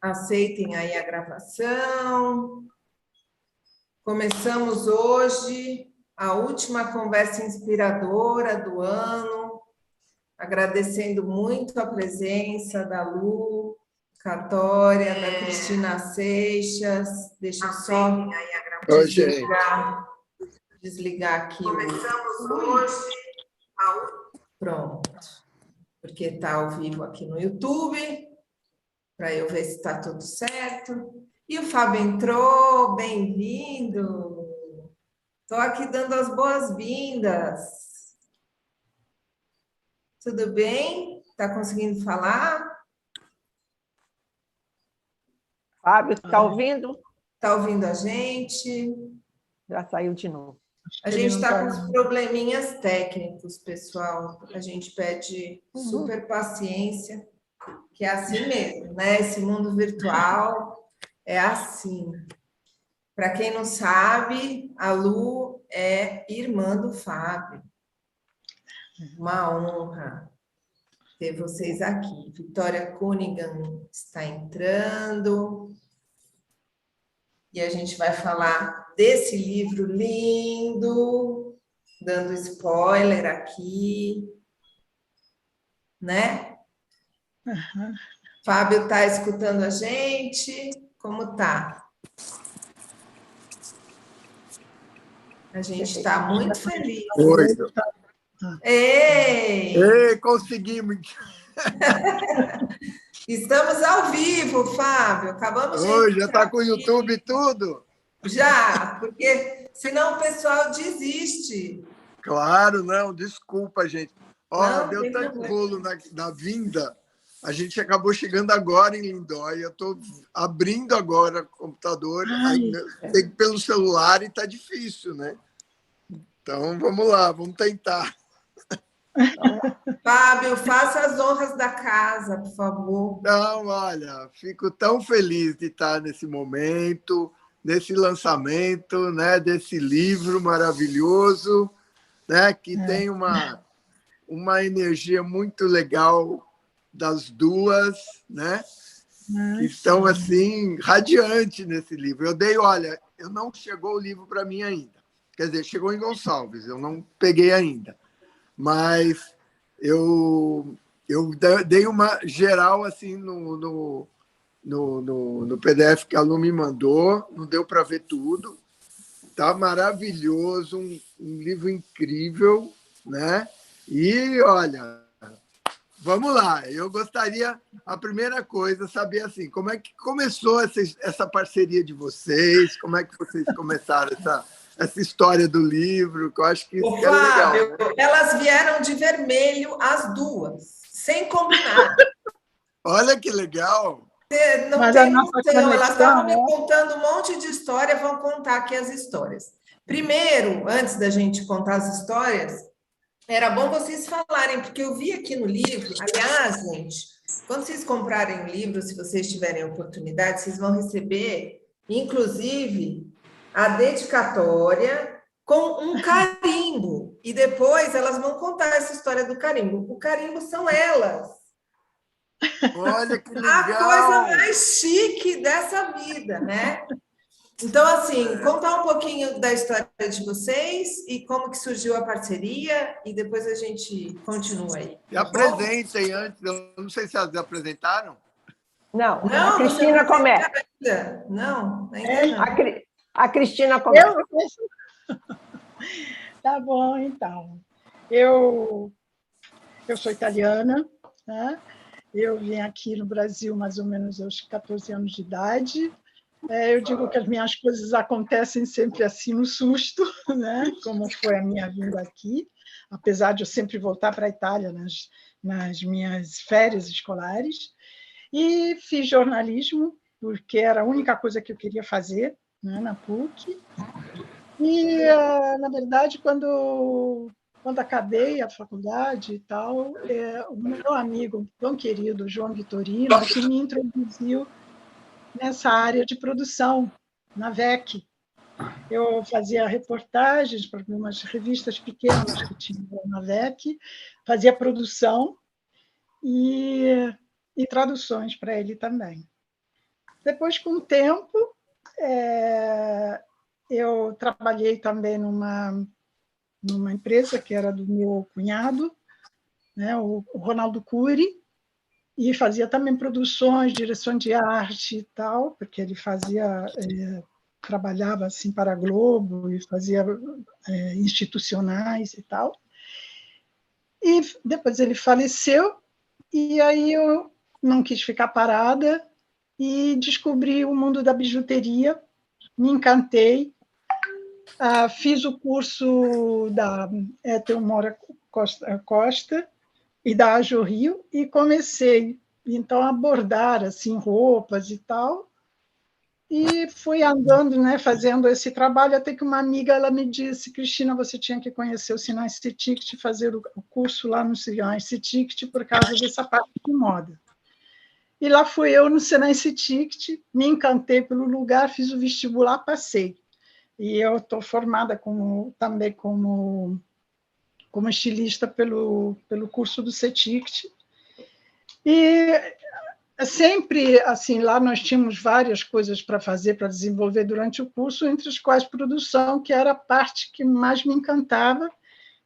Aceitem aí a gravação. Começamos hoje a última conversa inspiradora do ano, agradecendo muito a presença da Lu Catória, da Cristina Seixas. Deixa eu só desligar aqui. Começamos hoje Pronto, porque está ao vivo aqui no YouTube, para eu ver se está tudo certo. E o Fábio entrou, bem-vindo. Estou aqui dando as boas-vindas. Tudo bem? Está conseguindo falar? Fábio, está ouvindo? Está ouvindo a gente? Já saiu de novo. A gente está com uns probleminhas técnicos, pessoal. A gente pede super paciência, que é assim mesmo, né? Esse mundo virtual é assim. Para quem não sabe, a Lu é irmã do Fábio. Uma honra ter vocês aqui. Vitória Cunningham está entrando. E a gente vai falar desse livro lindo, dando spoiler aqui, né? Uhum. Fábio está escutando a gente? Como tá? A gente está muito feliz. Oi. Ei! Ei, conseguimos. Estamos ao vivo, Fábio. Acabamos de Oi, já está com o aqui. YouTube e tudo? Já, porque senão o pessoal desiste. Claro, não, desculpa, gente. Ó, Não, deu tem tanto problema. rolo na vinda, a gente acabou chegando agora em Lindóia. Eu estou abrindo agora o computador, tem pelo celular e está difícil, né? Então, vamos lá, vamos tentar. Fábio, faça as honras da casa, por favor. Então, olha, fico tão feliz de estar nesse momento, nesse lançamento, né, desse livro maravilhoso, né, que tem uma energia muito legal das duas, né, que estão assim radiantes nesse livro. Olha, eu não chegou o livro para mim ainda. Quer dizer, chegou em Gonçalves, eu não peguei ainda. Mas eu dei uma geral assim no PDF que a Lu me mandou, não deu para ver tudo. Tá maravilhoso, um livro incrível, né? E olha, vamos lá. Eu gostaria, a primeira coisa, saber assim, como é que começou essa parceria de vocês? Como é que vocês começaram essa história do livro? Que eu acho que isso que é legal. Fábio, Né? elas vieram de vermelho as duas, sem combinar. Olha que legal! Não Mas tem a nossa noção, conexão, elas estavam me né? contando um monte de história, vão contar aqui as histórias. Primeiro, antes da gente contar as histórias, era bom vocês falarem, porque eu vi aqui no livro, aliás, gente, quando vocês comprarem o livro, se vocês tiverem oportunidade, vocês vão receber, inclusive, a dedicatória com um carimbo. E depois elas vão contar essa história do carimbo. O carimbo são elas. Olha que legal! A coisa mais chique dessa vida, né? Então, assim, contar um pouquinho da história de vocês e como que surgiu a parceria e depois a gente continua aí. E apresentem antes, eu não sei se elas apresentaram. Não, Não, a Cristina você não começa. ainda. Não, ainda não. A Cristina começa. Tá bom, então. Eu sou italiana, né? Eu vim aqui no Brasil mais ou menos aos 14 anos de idade. Eu digo que as minhas coisas acontecem sempre assim no susto, né? Como foi a minha vinda aqui, apesar de eu sempre voltar para a Itália nas minhas férias escolares. E fiz jornalismo, porque era a única coisa que eu queria fazer, né, na PUC. E, na verdade, quando acabei a faculdade e tal, o meu amigo tão querido, João Vitorino, que me introduziu nessa área de produção, na VEC. Eu fazia reportagens para umas revistas pequenas que tinha na VEC, fazia produção e traduções para ele também. Depois, com o tempo, eu trabalhei também numa empresa que era do meu cunhado, né, o Ronaldo Cury, e fazia também produções, direção de arte e tal, porque ele trabalhava assim para a Globo e fazia institucionais e tal. E depois ele faleceu, e aí eu não quis ficar parada e descobri o mundo da bijuteria, me encantei, fiz o curso da Teomora Costa e da Ajo Rio e comecei então a bordar assim roupas e tal, e fui andando, né, fazendo esse trabalho, até que uma amiga ela me disse: Cristina, você tinha que conhecer o Sinai Ticket, fazer o curso lá no Sinai Ticket por causa dessa parte de moda. E lá fui eu no Sinai Ticket, me encantei pelo lugar, fiz o vestibular, passei. E eu estou formada também como estilista pelo curso do CETICT. E sempre, assim, lá nós tínhamos várias coisas para fazer, para desenvolver durante o curso, entre as quais produção, que era a parte que mais me encantava,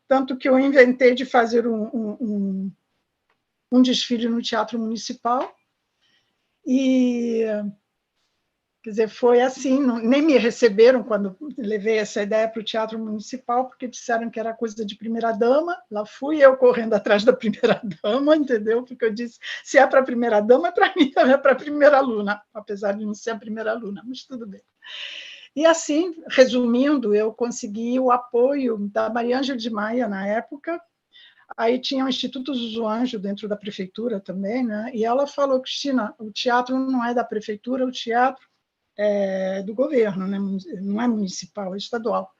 tanto que eu inventei de fazer um desfile no Teatro Municipal. E, quer dizer, foi assim, nem me receberam quando levei essa ideia para o Teatro Municipal, porque disseram que era coisa de primeira-dama. Lá fui eu correndo atrás da primeira-dama, entendeu? Porque eu disse, se é para a primeira-dama, é para mim também, é para a primeira-aluna, apesar de não ser a primeira-aluna, mas tudo bem. E assim, resumindo, eu consegui o apoio da Maria Ângela de Maia, na época. Aí tinha o Instituto Zuzu Anjo dentro da prefeitura também, né? E ela falou: Cristina, o teatro não é da prefeitura, o teatro é do governo, né? Não é municipal, é estadual.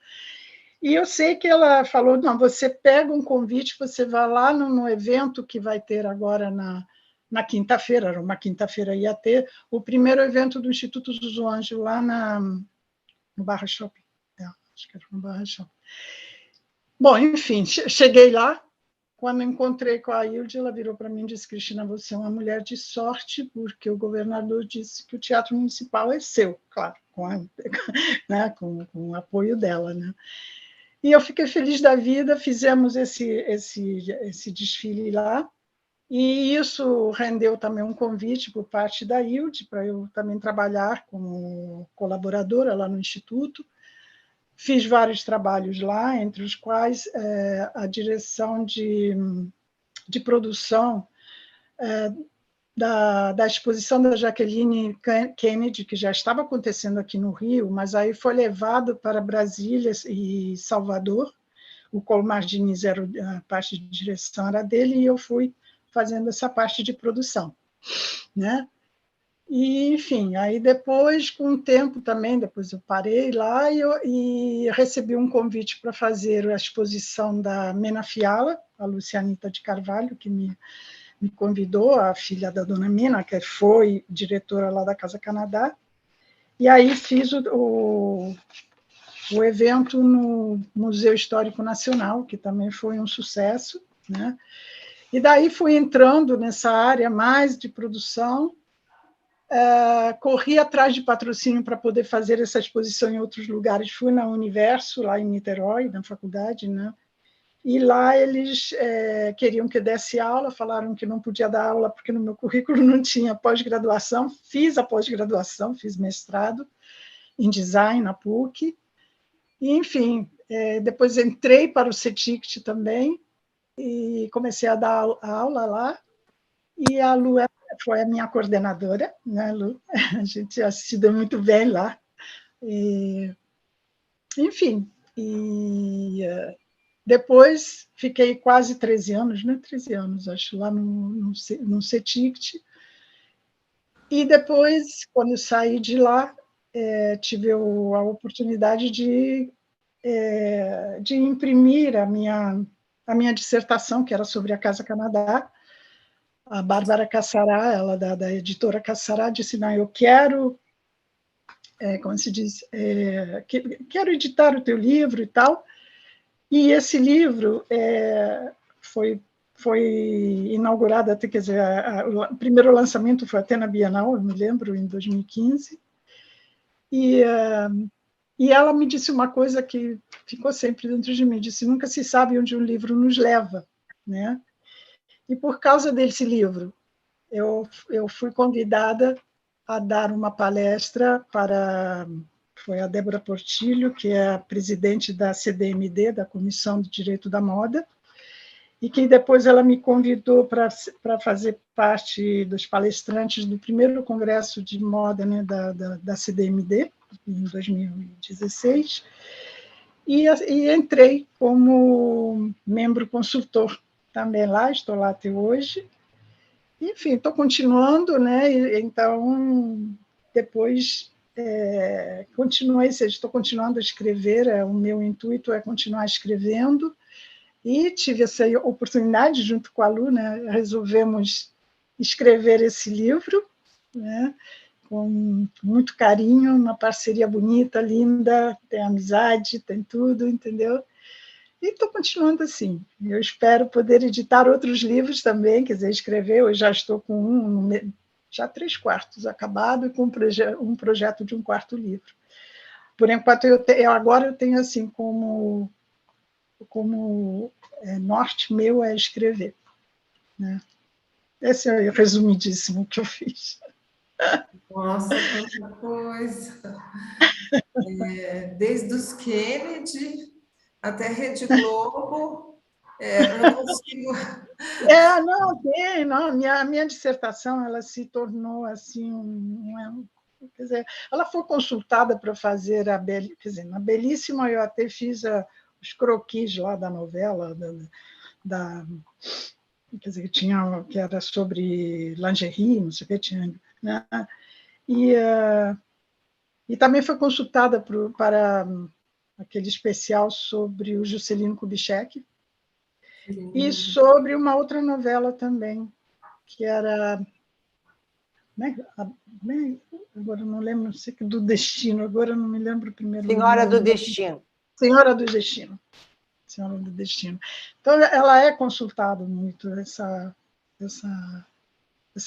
E eu sei que ela falou: não, você pega um convite, você vai lá no evento que vai ter agora na quinta-feira, era uma quinta-feira ia ter, o primeiro evento do Instituto Zuzu Anjo lá no Barra Shopping. Acho que era no Barra Shopping. Bom, enfim, cheguei lá. Quando encontrei com a Hilde, ela virou para mim e disse: Cristina, você é uma mulher de sorte, porque o governador disse que o Teatro Municipal é seu, claro, com o apoio dela, né? E eu fiquei feliz da vida, fizemos esse desfile lá, e isso rendeu também um convite por parte da Hilde, para eu também trabalhar como colaboradora lá no Instituto. Fiz vários trabalhos lá, entre os quais a direção de produção da exposição da Jacqueline Kennedy, que já estava acontecendo aqui no Rio, mas aí foi levado para Brasília e Salvador. O Colmar Diniz era a parte de direção era dele, e eu fui fazendo essa parte de produção, né? E, enfim, aí depois, com o tempo também, depois eu parei lá e recebi um convite para fazer a exposição da Mena Fiala, a Lucianita de Carvalho, que me convidou, a filha da dona Mena, que foi diretora lá da Casa Canadá, e aí fiz o evento no Museu Histórico Nacional, que também foi um sucesso, né? E daí fui entrando nessa área mais de produção, corri atrás de patrocínio para poder fazer essa exposição em outros lugares. Fui na Universo, lá em Niterói, na faculdade, né? E lá eles queriam que eu desse aula, falaram que não podia dar aula porque no meu currículo não tinha pós-graduação. Fiz a pós-graduação, fiz mestrado em design na PUC. E, enfim, depois entrei para o CETICT também e comecei a dar aula lá. E a Lu foi a minha coordenadora, né, Lu? A gente se deu muito bem lá. E, enfim, depois fiquei quase 13 anos, né? 13 anos, acho, lá no CETICT. E depois, quando eu saí de lá, tive a oportunidade de imprimir a minha dissertação, que era sobre a Casa Canadá. A Bárbara Cassará, ela da editora Cassará, disse: não, eu quero como se diz, quero editar o teu livro e tal. E esse livro foi inaugurado, até, quer dizer, o primeiro lançamento foi até na Bienal, eu me lembro, em 2015. E ela me disse uma coisa que ficou sempre dentro de mim, disse, nunca se sabe onde um livro nos leva, né? E por causa desse livro, eu fui convidada a dar uma palestra foi a Débora Portillo, que é a presidente da CDMD, da Comissão de Direito da Moda, e que depois ela me convidou para fazer parte dos palestrantes do primeiro congresso de moda, né, da CDMD, em 2016, e entrei como membro consultor também lá, estou lá até hoje. Enfim, estou continuando, né? Então, depois estou continuando a escrever, o meu intuito é continuar escrevendo, e tive essa oportunidade, junto com a Lu, né? Resolvemos escrever esse livro, né? Com muito carinho, uma parceria bonita, linda, tem amizade, tem tudo, entendeu? E estou continuando assim. Eu espero poder editar outros livros também, quer dizer, escrever. Eu já estou com já 3/4 acabado, e com um projeto de um 4º livro. Por enquanto, agora eu tenho assim como norte meu é escrever, né? Esse é o resumidíssimo que eu fiz. Nossa, quanta coisa! Desde os Kennedy até Rede Globo, não consigo... Não, a minha dissertação ela se tornou assim quer dizer, ela foi consultada para fazer quer dizer, na Belíssima eu até fiz os croquis lá da novela quer dizer, que era sobre lingerie, não sei o que tinha, né? E também foi consultada para aquele especial sobre o Juscelino Kubitschek, e sobre uma outra novela também, que era... Agora não lembro, não sei, do Destino, agora não me lembro o primeiro nome. Senhora do Destino. Senhora do Destino. Senhora do Destino. Então, ela é consultada muito, essa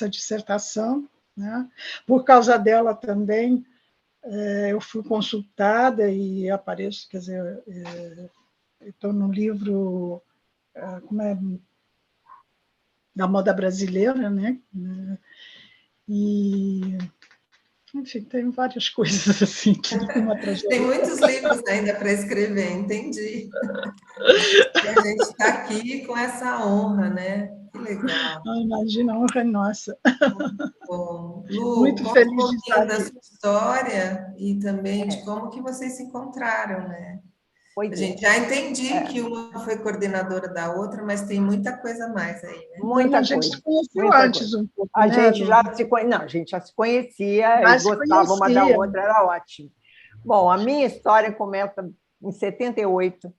dissertação, né? Por causa dela também, eu fui consultada e apareço, quer dizer, estou no livro da moda brasileira, né? E, enfim, tem várias coisas assim. Tem muitos livros ainda para escrever, entendi. E a gente está aqui com essa honra, né? Que legal. Imagina, a honra é nossa. Muito bom. Lu, muito conta feliz um de estar pouquinho da aqui. sua história e também de como que vocês se encontraram, né? A gente já entendi que uma foi coordenadora da outra, mas tem muita coisa mais aí, né? Muita a gente coisa. se conheceu antes um pouco, a né? gente já se Não, a gente já se conhecia e gostava uma da outra, era ótimo. Bom, a minha história começa em 78.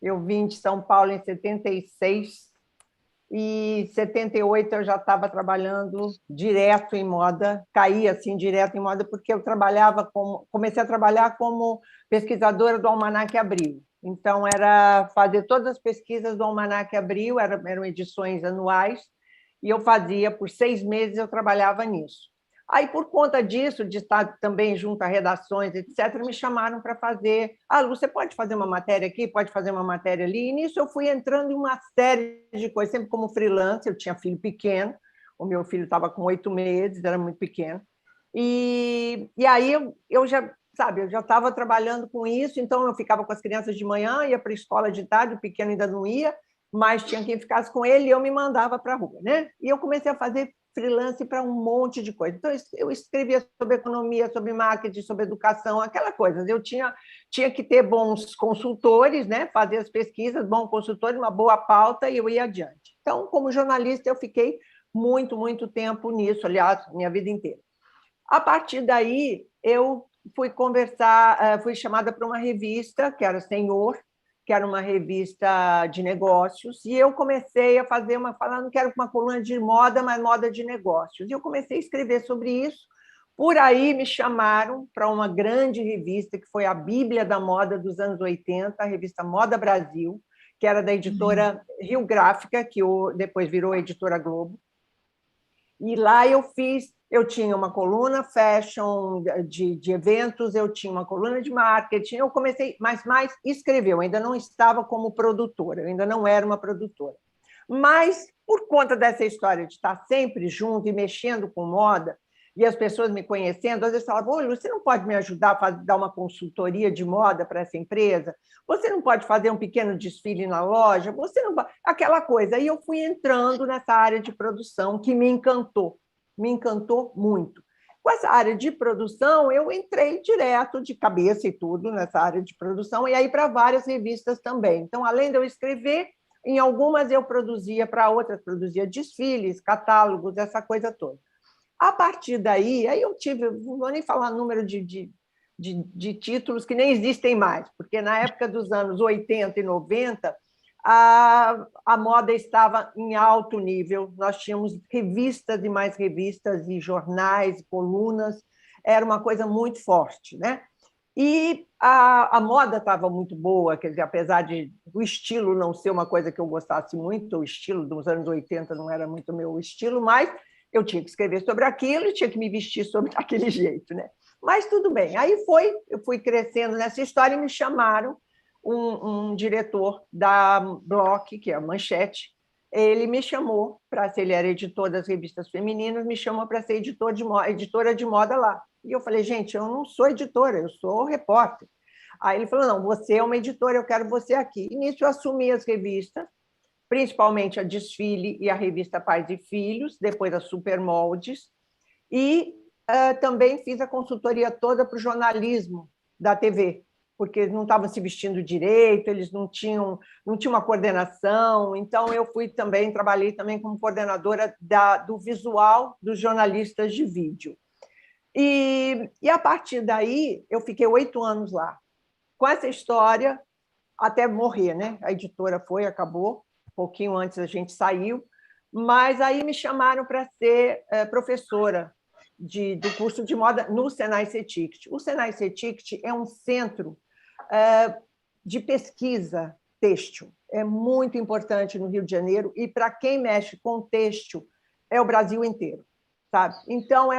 Eu vim de São Paulo em 76 e em 78 eu já estava trabalhando direto em moda, caí assim direto em moda porque eu comecei a trabalhar como pesquisadora do Almanac Abril. Então, era fazer todas as pesquisas do Almanac Abril, eram edições anuais, e eu fazia, por 6 meses, eu trabalhava nisso. Aí, por conta disso, de estar também junto a redações, etc., me chamaram para fazer... Lu, você pode fazer uma matéria aqui? Pode fazer uma matéria ali? E nisso eu fui entrando em uma série de coisas, sempre como freelancer, eu tinha filho pequeno, o meu filho estava com 8 meses, era muito pequeno. E aí eu já... Sabe, eu já estava trabalhando com isso, então eu ficava com as crianças de manhã, ia para a escola de tarde, o pequeno ainda não ia, mas tinha quem ficasse com ele e eu me mandava para a rua, né? E eu comecei a fazer freelance para um monte de coisa. Então, eu escrevia sobre economia, sobre marketing, sobre educação, aquela coisa. Eu tinha que ter bons consultores, né? Fazer as pesquisas, bom consultor, uma boa pauta e eu ia adiante. Então, como jornalista, eu fiquei muito, muito tempo nisso, aliás, minha vida inteira. A partir daí, eu fui conversar, fui chamada para uma revista, que era Senhor, que era uma revista de negócios, e eu comecei a falar, não quero uma coluna de moda, mas moda de negócios. E eu comecei a escrever sobre isso, Por aí me chamaram para uma grande revista, que foi a Bíblia da Moda dos anos 80, a revista Moda Brasil, que era da editora Rio Gráfica, que depois virou a editora Globo. E lá eu tinha uma coluna fashion de eventos, eu tinha uma coluna de marketing, eu comecei, mas mais escrever, eu ainda não estava como produtora, eu ainda não era uma produtora. Mas, por conta dessa história de estar sempre junto e mexendo com moda, e as pessoas me conhecendo, às vezes falavam: "Oi, você não pode me ajudar a dar uma consultoria de moda para essa empresa? Você não pode fazer um pequeno desfile na loja? Você não pode..." Aquela coisa. Aí eu fui entrando nessa área de produção que me encantou muito. Com essa área de produção, eu entrei direto, de cabeça e tudo, nessa área de produção, e aí para várias revistas também. Então, além de eu escrever, em algumas eu produzia, para outras produzia desfiles, catálogos, essa coisa toda. A partir daí, aí eu tive, não vou nem falar número de títulos que nem existem mais, porque na época dos anos 80 e 90, a moda estava em alto nível, nós tínhamos revistas e mais revistas, e jornais, colunas, era uma coisa muito forte, né? E a moda estava muito boa, quer dizer, apesar do estilo não ser uma coisa que eu gostasse muito, o estilo dos anos 80 não era muito meu estilo, mas eu tinha que escrever sobre aquilo e tinha que me vestir sobre aquele jeito, né? Mas tudo bem. Aí eu fui crescendo nessa história e me chamaram, um diretor da Block, que é a Manchete, ele me chamou para ser, ele era editor das revistas femininas, me chamou para ser editora de moda lá. E eu falei: "Gente, eu não sou editora, eu sou repórter." Aí ele falou: "Não, você é uma editora, eu quero você aqui." E nisso eu assumi as revistas, principalmente a Desfile e a revista Pais e Filhos, depois a Supermoldes, e também fiz a consultoria toda para o jornalismo da TV, porque eles não estavam se vestindo direito, eles não tinham uma coordenação. Então, eu trabalhei também como coordenadora do visual dos jornalistas de vídeo. E a partir daí, eu fiquei 8 anos lá, com essa história, até morrer, né? A editora acabou, um pouquinho antes a gente saiu, mas aí me chamaram para ser professora do curso de moda no Senai CETICT. O Senai CETICT é um centro de pesquisa têxtil, é muito importante no Rio de Janeiro, e para quem mexe com têxtil é o Brasil inteiro, sabe? Então,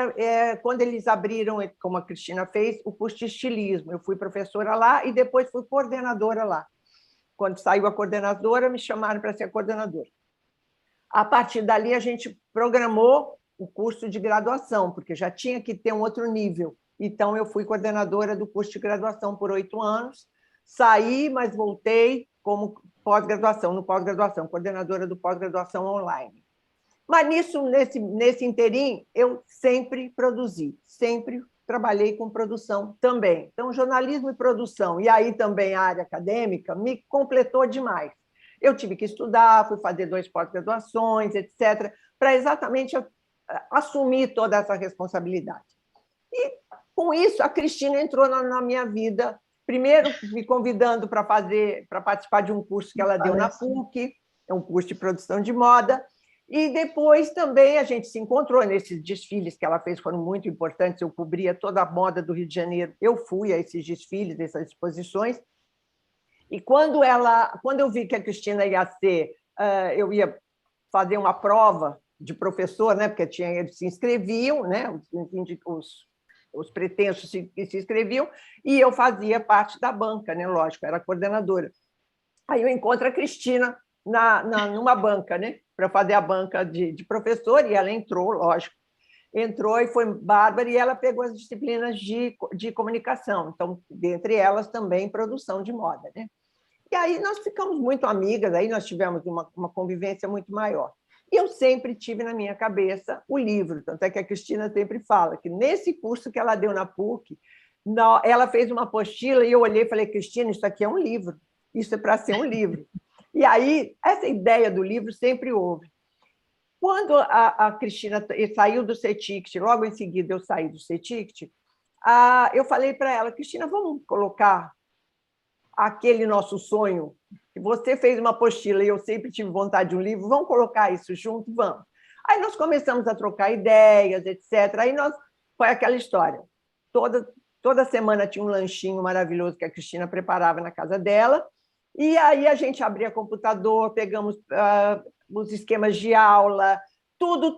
quando eles abriram, como a Cristina fez, o curso de estilismo, eu fui professora lá e depois fui coordenadora lá. Quando saiu a coordenadora, me chamaram para ser coordenadora. A partir dali, a gente programou o curso de graduação, porque já tinha que ter um outro nível. Então, eu fui coordenadora do curso de graduação por 8 anos, saí, mas voltei como pós-graduação, coordenadora do pós-graduação online. Mas nesse interim, eu sempre produzi, sempre trabalhei com produção também. Então, jornalismo e produção, e aí também a área acadêmica, me completou demais. Eu tive que estudar, fui fazer 2 pós-graduações, etc., para exatamente assumir toda essa responsabilidade. E, com isso, a Cristina entrou na minha vida, primeiro me convidando para participar de um curso que ela deu na PUC, é um curso de produção de moda, e depois também a gente se encontrou nesses desfiles que ela fez, foram muito importantes, eu cobria toda a moda do Rio de Janeiro, eu fui a esses desfiles, essas exposições, e quando eu vi que a Cristina eu ia fazer uma prova de professor, né, porque eles se inscreviam, né, os pretensos que se inscreviam, e eu fazia parte da banca, né, lógico, era coordenadora. Aí eu encontro a Cristina numa banca, né, para fazer a banca de professor, e ela entrou, lógico, entrou e foi bárbara, e ela pegou as disciplinas de comunicação, então, dentre elas também produção de moda, né? E aí nós ficamos muito amigas, aí nós tivemos uma convivência muito maior. E eu sempre tive na minha cabeça o livro, tanto é que a Cristina sempre fala que nesse curso que ela deu na PUC, ela fez uma apostila e eu olhei e falei: "Cristina, isso aqui é um livro, isso é para ser um livro." E aí, essa ideia do livro sempre houve. Quando a Cristina saiu do CETICT, logo em seguida eu saí do CETICT, eu falei para ela: "Cristina, vamos colocar aquele nosso sonho, que você fez uma apostila e eu sempre tive vontade de um livro, vamos colocar isso junto? Vamos." Aí nós começamos a trocar ideias, etc. Aí foi aquela história. Toda semana tinha um lanchinho maravilhoso que a Cristina preparava na casa dela, e aí a gente abria computador, pegamos os esquemas de aula, tudo,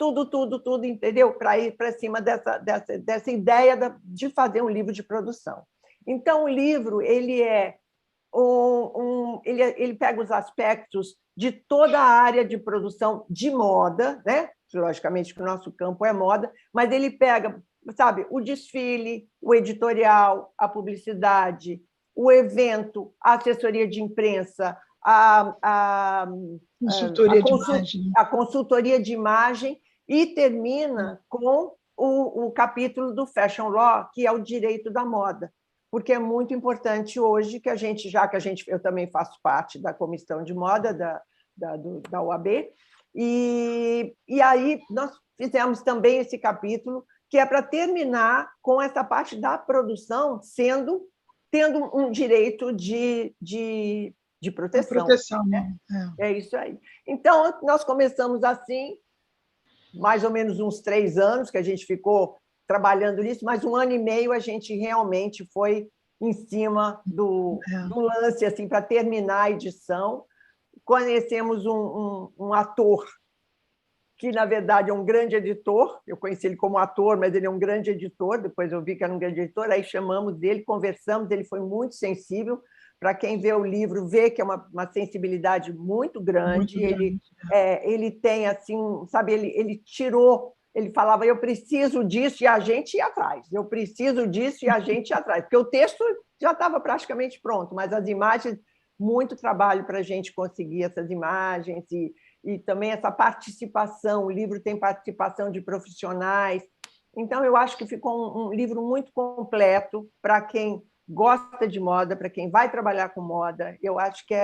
entendeu? Para ir para cima dessa ideia de fazer um livro de produção. Então, o livro ele ele pega os aspectos de toda a área de produção de moda, né? Logicamente que o nosso campo é moda, mas ele pega, sabe, o desfile, o editorial, a publicidade, o evento, a assessoria de imprensa, a consultoria de imagem, e termina com o capítulo do Fashion Law, que é o direito da moda, porque é muito importante hoje que eu também faço parte da comissão de moda da OAB, e aí nós fizemos também esse capítulo, que é para terminar com essa parte da produção tendo um direito de proteção. Né? É isso aí. Então, nós começamos assim, mais ou menos uns 3 anos que a gente ficou trabalhando nisso, mas 1 ano e meio a gente realmente foi em cima do lance assim, para terminar a edição. Conhecemos um ator que, na verdade, é um grande editor. Eu conheci ele como ator, mas ele é um grande editor. Depois eu vi que era um grande editor, aí chamamos ele, conversamos, ele foi muito sensível. Para quem vê o livro, vê que é uma sensibilidade muito grande. Muito grande. Ele tem, assim, sabe, ele tirou, ele falava, eu preciso disso, e a gente ia atrás. Eu preciso disso, e a gente ia atrás. Porque o texto já estava praticamente pronto, mas as imagens, muito trabalho para a gente conseguir essas imagens, e também essa participação. O livro tem participação de profissionais. Então, eu acho que ficou um livro muito completo para quem gosta de moda, para quem vai trabalhar com moda. Eu acho que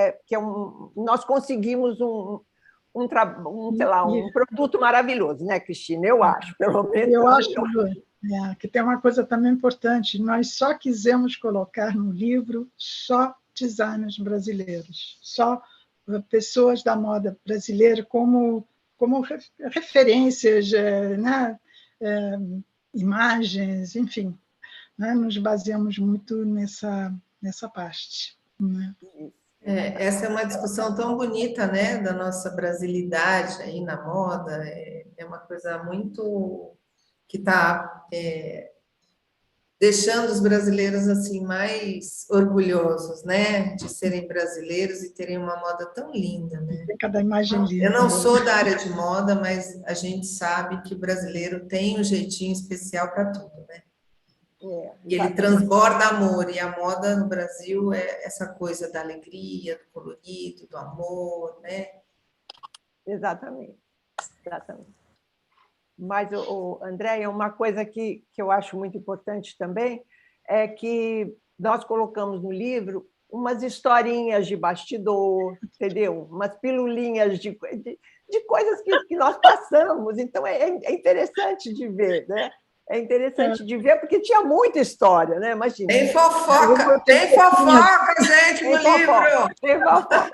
nós conseguimos um produto maravilhoso, né, Cristina? Eu acho, pelo menos. Eu acho que tem uma coisa também importante. Nós só quisemos colocar no livro só designers brasileiros, só pessoas da moda brasileira como referências, né? Imagens, enfim. Né? Nos baseamos muito nessa parte. Né? Essa é uma discussão tão bonita, né, da nossa brasilidade aí na moda. É uma coisa muito que está deixando os brasileiros assim mais orgulhosos, né, de serem brasileiros e terem uma moda tão linda, né? Cada imagem linda. Eu não sou da área de moda, mas a gente sabe que o brasileiro tem um jeitinho especial para tudo, né? E ele transborda amor, e a moda no Brasil é essa coisa da alegria, do colorido, do amor, né? Exatamente. Mas, Andréia, uma coisa que eu acho muito importante também é que nós colocamos no livro umas historinhas de bastidor, entendeu? Umas pilulinhas de coisas que nós passamos. Então, é interessante de ver, né? É interessante de ver, porque tinha muita história, né? Imagina. Tem fofoca, gente, no livro. Tem fofoca.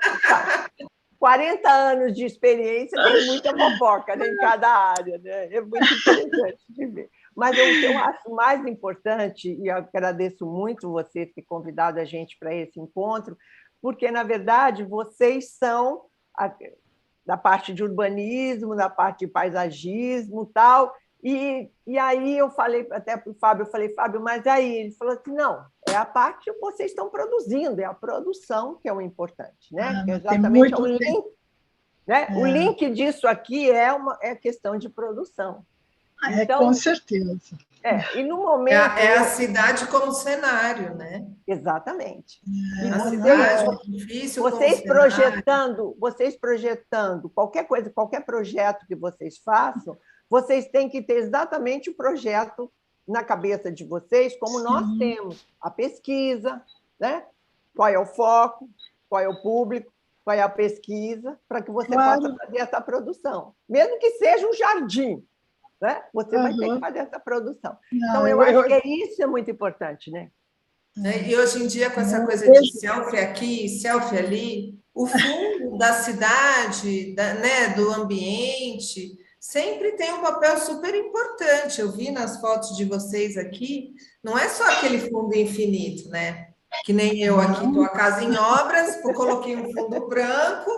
40 anos de experiência, tem muita fofoca, né, em cada área, né? É muito interessante de ver. Mas o que eu acho mais importante, e eu agradeço muito você ter convidado a gente para esse encontro, porque, na verdade, vocês são da parte de urbanismo, da parte de paisagismo e tal. E aí eu falei até para o Fábio, Fábio, mas aí? Ele falou assim, não, é a parte que vocês estão produzindo, é a produção que é o importante, né? Que é exatamente o link, né? O link disso aqui é questão de produção. Então, com certeza. E no momento... É a cidade como cenário, né? Exatamente. Vocês projetando qualquer coisa, qualquer projeto que vocês façam, vocês têm que ter exatamente o projeto na cabeça de vocês, como nós temos a pesquisa, né? Qual é o foco, qual é o público, qual é a pesquisa, para que você possa fazer essa produção. Mesmo que seja um jardim, né? Você vai ter que fazer essa produção. Então, eu acho que isso é muito importante, né? E hoje em dia, com essa coisa de selfie aqui, selfie ali, o fundo da cidade, né, do ambiente... sempre tem um papel super importante. Eu vi nas fotos de vocês aqui, não é só aquele fundo infinito, né? Que nem eu aqui, estou a casa em obras, coloquei um fundo branco,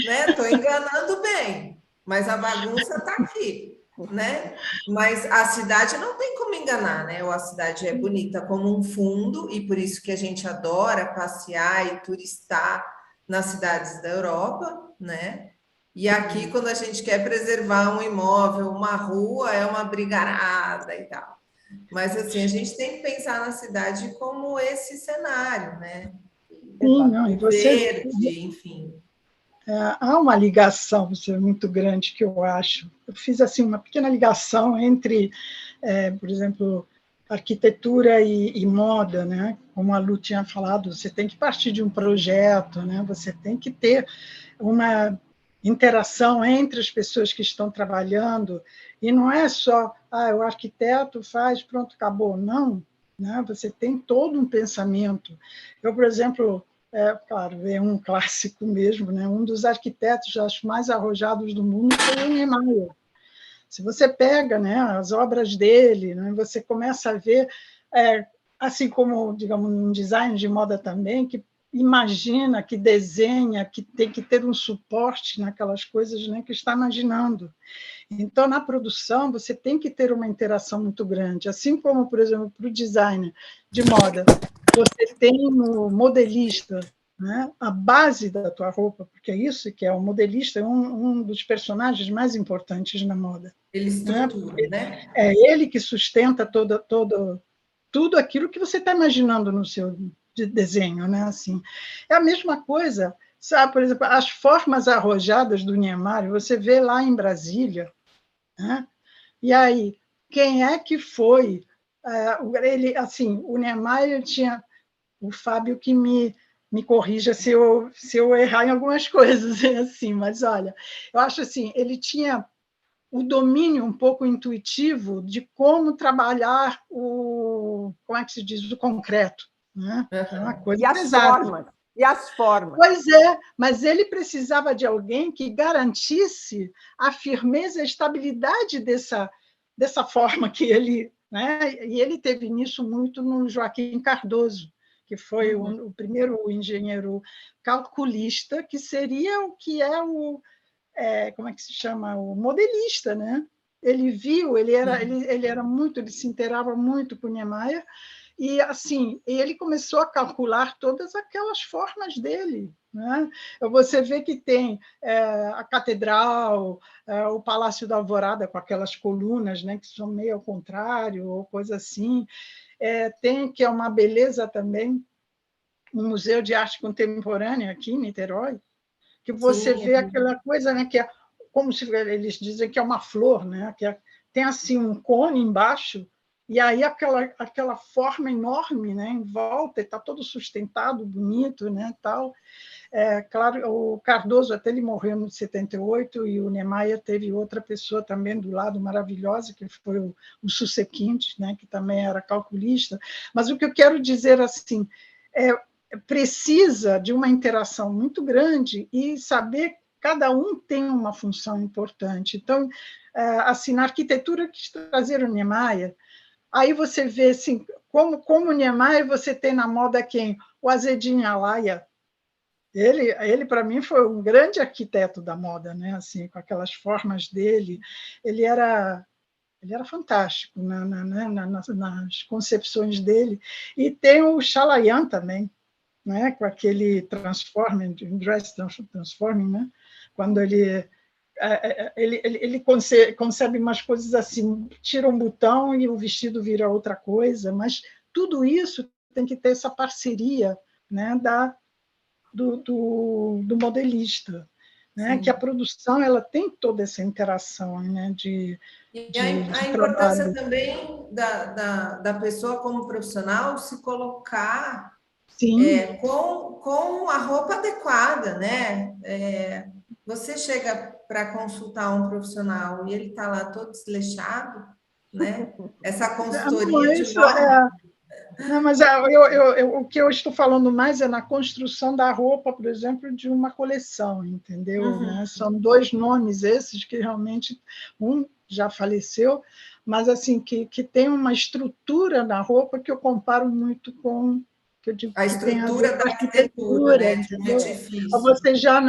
né? Estou enganando bem, mas a bagunça está aqui, né? Mas a cidade não tem como enganar, né? Ou a cidade é bonita como um fundo, e por isso que a gente adora passear e turistar nas cidades da Europa, né? E aqui, quando a gente quer preservar um imóvel, uma rua, é uma brigarada e tal. Mas, assim, a gente tem que pensar na cidade como esse cenário, né? Sim, não, e você... Verde, enfim. Há uma ligação muito grande que eu acho. Eu fiz assim uma pequena ligação entre, por exemplo, arquitetura e moda, né? Como a Lu tinha falado, você tem que partir de um projeto, né? Você tem que ter uma interação entre as pessoas que estão trabalhando, e não é só, o arquiteto faz, pronto, acabou. Não, né? Você tem todo um pensamento. Eu, por exemplo, claro, é um clássico mesmo, né? Um dos arquitetos, acho, mais arrojados do mundo foi o Niemeyer. Se você pega, né, as obras dele, né, você começa a ver, assim como, digamos, um design de moda também, que imagina, que desenha, que tem que ter um suporte naquelas coisas, né, que está imaginando. Então, na produção, você tem que ter uma interação muito grande. Assim como, por exemplo, para o design de moda, você tem o modelista, né? A base da tua roupa, porque é isso que é o modelista, é um dos personagens mais importantes na moda. Ele estrutura, né? É ele que sustenta tudo aquilo que você está imaginando no seu desenho, né? Assim, é a mesma coisa, sabe? Por exemplo, as formas arrojadas do Niemeyer, você vê lá em Brasília, né? E aí, quem é que foi? Ele, assim, o Niemeyer tinha o Fábio que me corrija se eu errar em algumas coisas, assim, mas olha, eu acho assim, ele tinha o domínio um pouco intuitivo de como trabalhar como é que se diz, o concreto, né? É uma coisa pesada. E as formas. Pois é, mas ele precisava de alguém que garantisse a firmeza e a estabilidade dessa forma que ele... Né? E ele teve nisso muito no Joaquim Cardoso, que foi o primeiro engenheiro calculista, que seria o que como é que se chama? O modelista, né? Ele viu, ele era muito, ele se inteirava muito com o Niemeyer, e assim, ele começou a calcular todas aquelas formas dele, né? Você vê que tem a catedral, o Palácio da Alvorada com aquelas colunas, né, que são meio ao contrário, ou coisa assim. Tem, que é uma beleza também, um museu de arte contemporânea aqui em Niterói, que você vê aquela coisa, né, que é como se eles dizem que é uma flor, né, tem assim um cone embaixo, e aí aquela forma enorme, né, em volta, está todo sustentado, bonito, né, tal. Claro, o Cardoso até ele morreu em 78, e o Niemeyer teve outra pessoa também do lado maravilhosa, que foi o Susequinte, né, que também era calculista. Mas o que eu quero dizer assim, precisa de uma interação muito grande e saber cada um tem uma função importante. Então, assim, na arquitetura que trazer o Niemeyer, aí você vê assim, como o Niemeyer você tem na moda quem? O Azzedine Alaia. Ele para mim, foi um grande arquiteto da moda, né? Assim, com aquelas formas dele. Ele era fantástico nas concepções dele. E tem o Chalayan também, né? Com aquele dress transforming, né? Quando ele concebe umas coisas assim, tira um botão e o vestido vira outra coisa, mas tudo isso tem que ter essa parceria, né, do modelista, né? Que a produção ela tem toda essa interação, né, de a importância também da pessoa como profissional se colocar com a roupa adequada, né? Você chega para consultar um profissional e ele está lá todo desleixado, né? Essa consultoria de moda Não, mas o que eu estou falando mais é na construção da roupa, por exemplo, de uma coleção, entendeu? Uhum. Né? São dois nomes esses que realmente, um já faleceu, mas assim que tem uma estrutura na roupa que eu comparo muito com, que eu digo A que tem a ver estrutura com da arquitetura, arquitetura, né? De um entendeu? edifício. Você já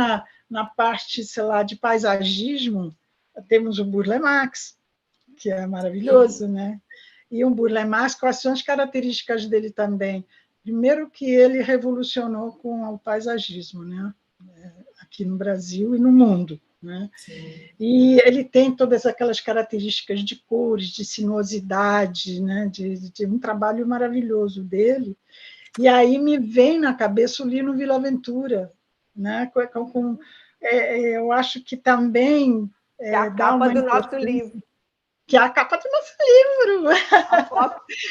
na parte, sei lá, de paisagismo, temos o Burle Marx, que é maravilhoso, né? E um Burle Marx, quais são as características dele também? Primeiro que ele revolucionou com o paisagismo, né? Aqui no Brasil e no mundo, né? Sim. E ele tem todas aquelas características de cores, de sinuosidade, né? De um trabalho maravilhoso dele. E aí me vem na cabeça o Lino Villaventura, né? Eu acho que também Que é a dá capa uma do nosso importância, livro. que é a capa do nosso livro.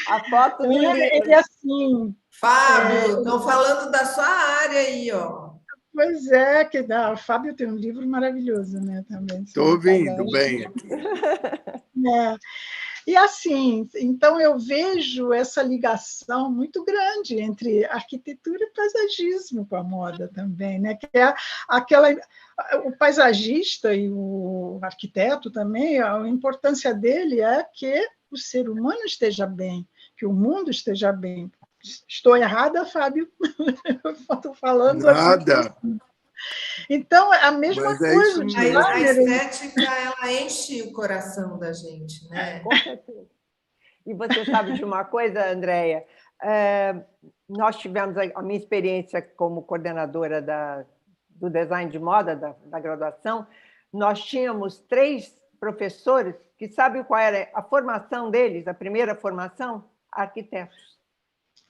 A foto do livro. Ele assim. Fábio, estão falando da sua área aí, ó. Pois é, que dá. O Fábio tem um livro maravilhoso, né? Também Estou sobre ouvindo paisagem. bem aqui. É. E assim, então eu vejo essa ligação muito grande entre arquitetura e paisagismo com a moda também, né? Que é aquela o paisagista e o arquiteto também, a importância dele é que o ser humano esteja bem, que o mundo esteja bem. Estou errada, Fábio? Estou falando Nada. assim. Então, é a mesma Mas é isso coisa de mesmo. A Wagner. estética, ela enche o coração da gente, né? Com certeza. E você sabe de uma coisa, Andréia? Nós tivemos a minha experiência como coordenadora do design de moda da graduação. Nós tínhamos 3 professores que sabe qual era a formação deles, a primeira formação? Arquitetos.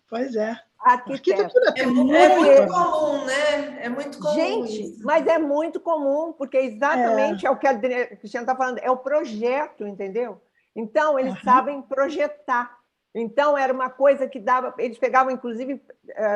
Pois é. Arquitetos. Arquitetura tem muito comum, né? É muito comum. Gente, isso. mas é muito comum, porque exatamente é o que a Cristiana está falando, é o projeto, entendeu? Então, eles sabem projetar. Então, era uma coisa que dava... Eles pegavam, inclusive,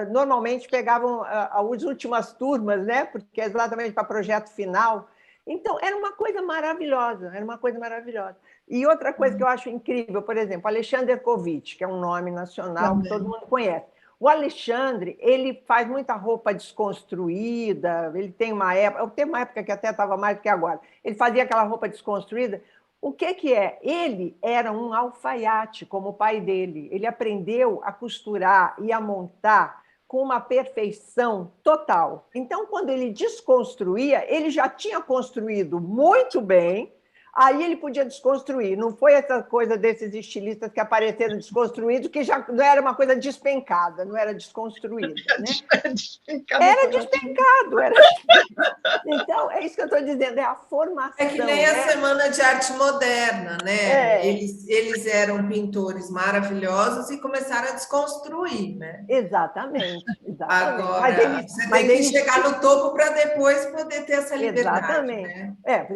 normalmente pegavam as últimas turmas, né? Porque é exatamente para projeto final. Então, era uma coisa maravilhosa, era uma coisa maravilhosa. E outra coisa que eu acho incrível, por exemplo, Alexander Kovic, que é um nome nacional que todo mundo conhece. O Alexandre, ele faz muita roupa desconstruída, ele tem uma época que até estava mais do que agora, ele fazia aquela roupa desconstruída. O que é? Ele era um alfaiate, como o pai dele. Ele aprendeu a costurar e a montar com uma perfeição total. Então, quando ele desconstruía, ele já tinha construído muito bem, aí ele podia desconstruir. Não foi essa coisa desses estilistas que apareceram desconstruídos, que já não era uma coisa despencada, não era desconstruída. Né? Era despencado. Então, é isso que eu estou dizendo, é a formação. É que nem a Semana de Arte Moderna, né? Eles eram pintores maravilhosos e começaram a desconstruir, né? Exatamente. Agora, você tem que chegar no topo para depois poder ter essa liberdade. Exatamente. Né?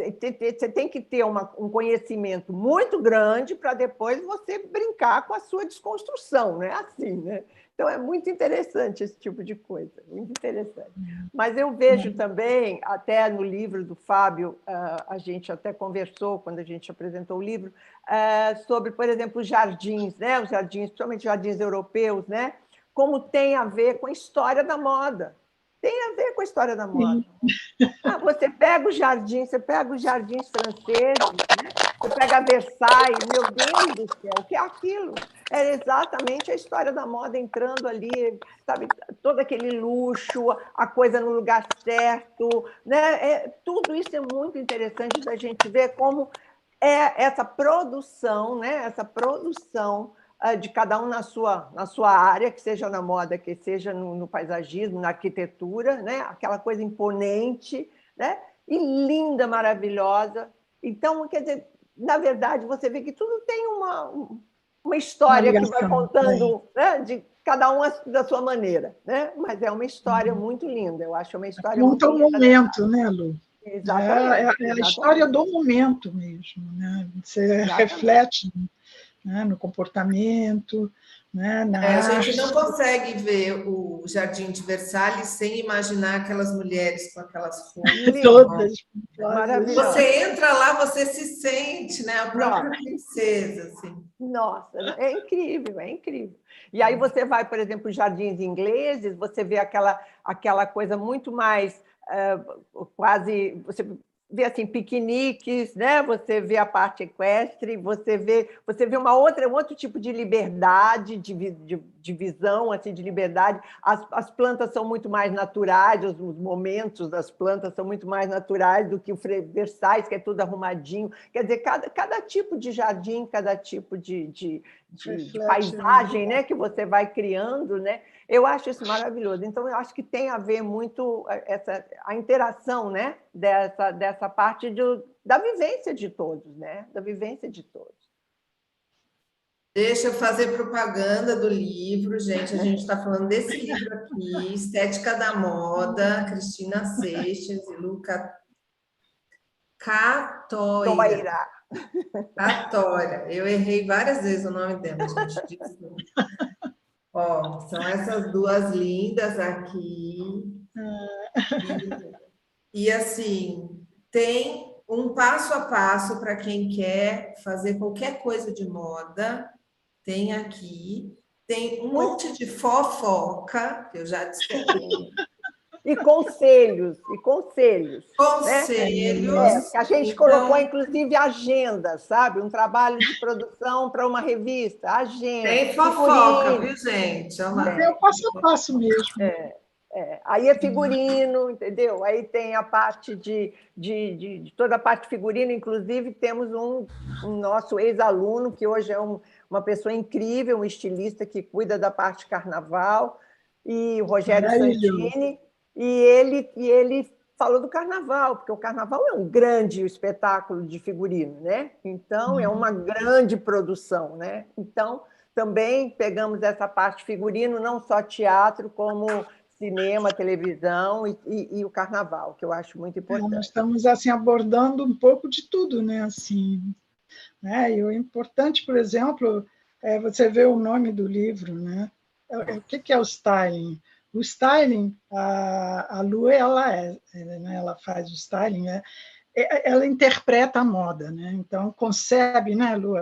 Você tem que ter um conhecimento muito grande para depois você brincar com a sua desconstrução, não é assim, né? Então, é muito interessante esse tipo de coisa, muito interessante. Mas eu vejo também, até no livro do Fábio, a gente até conversou, quando a gente apresentou o livro, sobre, por exemplo, os jardins, né? Os jardins, principalmente jardins europeus, né? Como tem a ver com a história da moda. Tem a ver com a história da moda. Você pega os jardins franceses, né? Você pega Versailles, meu Deus do céu, o que é aquilo? Era exatamente a história da moda entrando ali, sabe? Todo aquele luxo, a coisa no lugar certo, né? Tudo isso é muito interessante da gente ver como é essa produção, né? Essa produção de cada um na sua área, que seja na moda, que seja no paisagismo, na arquitetura, né? Aquela coisa imponente, né? E linda, maravilhosa. Então, quer dizer, na verdade, você vê que tudo tem uma história que vai contando, né? De cada um da sua maneira, né? Mas é uma história muito linda, eu acho uma história conta muito o momento, né, Lu? Exatamente. É a história do momento mesmo, né? Você reflete, né, no comportamento, né, na a gente não consegue ver o Jardim de Versalhes sem imaginar aquelas mulheres com aquelas roupas. Todas maravilhosas. Você entra lá, você se sente, né, a própria princesa. Assim. Nossa, é incrível, é incrível. E aí você vai, por exemplo, os jardins ingleses, você vê aquela coisa muito mais quase, você vê assim piqueniques, né? Você vê a parte equestre, você vê um outro tipo de liberdade, de visão, assim, de liberdade. As plantas são muito mais naturais, os momentos das plantas são muito mais naturais do que o Versailles, que é tudo arrumadinho. Quer dizer, cada tipo de jardim, cada tipo de paisagem, né, que você vai criando, né? Eu acho isso maravilhoso. Então, eu acho que tem a ver muito a interação, né, dessa parte da vivência de todos, né? Da vivência de todos. Deixa eu fazer propaganda do livro, gente. A gente está falando desse livro aqui, Estética da Moda, Cristina Seixas e Luca Catóira. Catória. Eu errei várias vezes o nome dela, gente. Desculpa. Ó, são essas duas lindas aqui. E assim, tem um passo a passo para quem quer fazer qualquer coisa de moda. Tem aqui. Tem um monte de fofoca, que eu já descobri. E conselhos, Conselhos. Né? A gente colocou, inclusive, agenda, sabe? Um trabalho de produção para uma revista, agenda. Tem fofoca, viu, gente? É o passo a passo mesmo. Aí é figurino, entendeu? Aí tem a parte de toda a parte figurino, inclusive temos um nosso ex-aluno, que hoje é uma pessoa incrível, um estilista que cuida da parte carnaval, e o Rogério Santini, e ele falou do carnaval, porque o carnaval é um grande espetáculo de figurino, né? Então, é uma grande produção, né? Então, também pegamos essa parte figurino, não só teatro, como cinema, televisão e o carnaval, que eu acho muito importante. Nós estamos assim abordando um pouco de tudo, né? Assim, né? E o importante, por exemplo, é você ver o nome do livro, né? O que é o styling? O styling, a Lu, ela faz o styling, né? Ela interpreta a moda, né? Então concebe, né, Lu,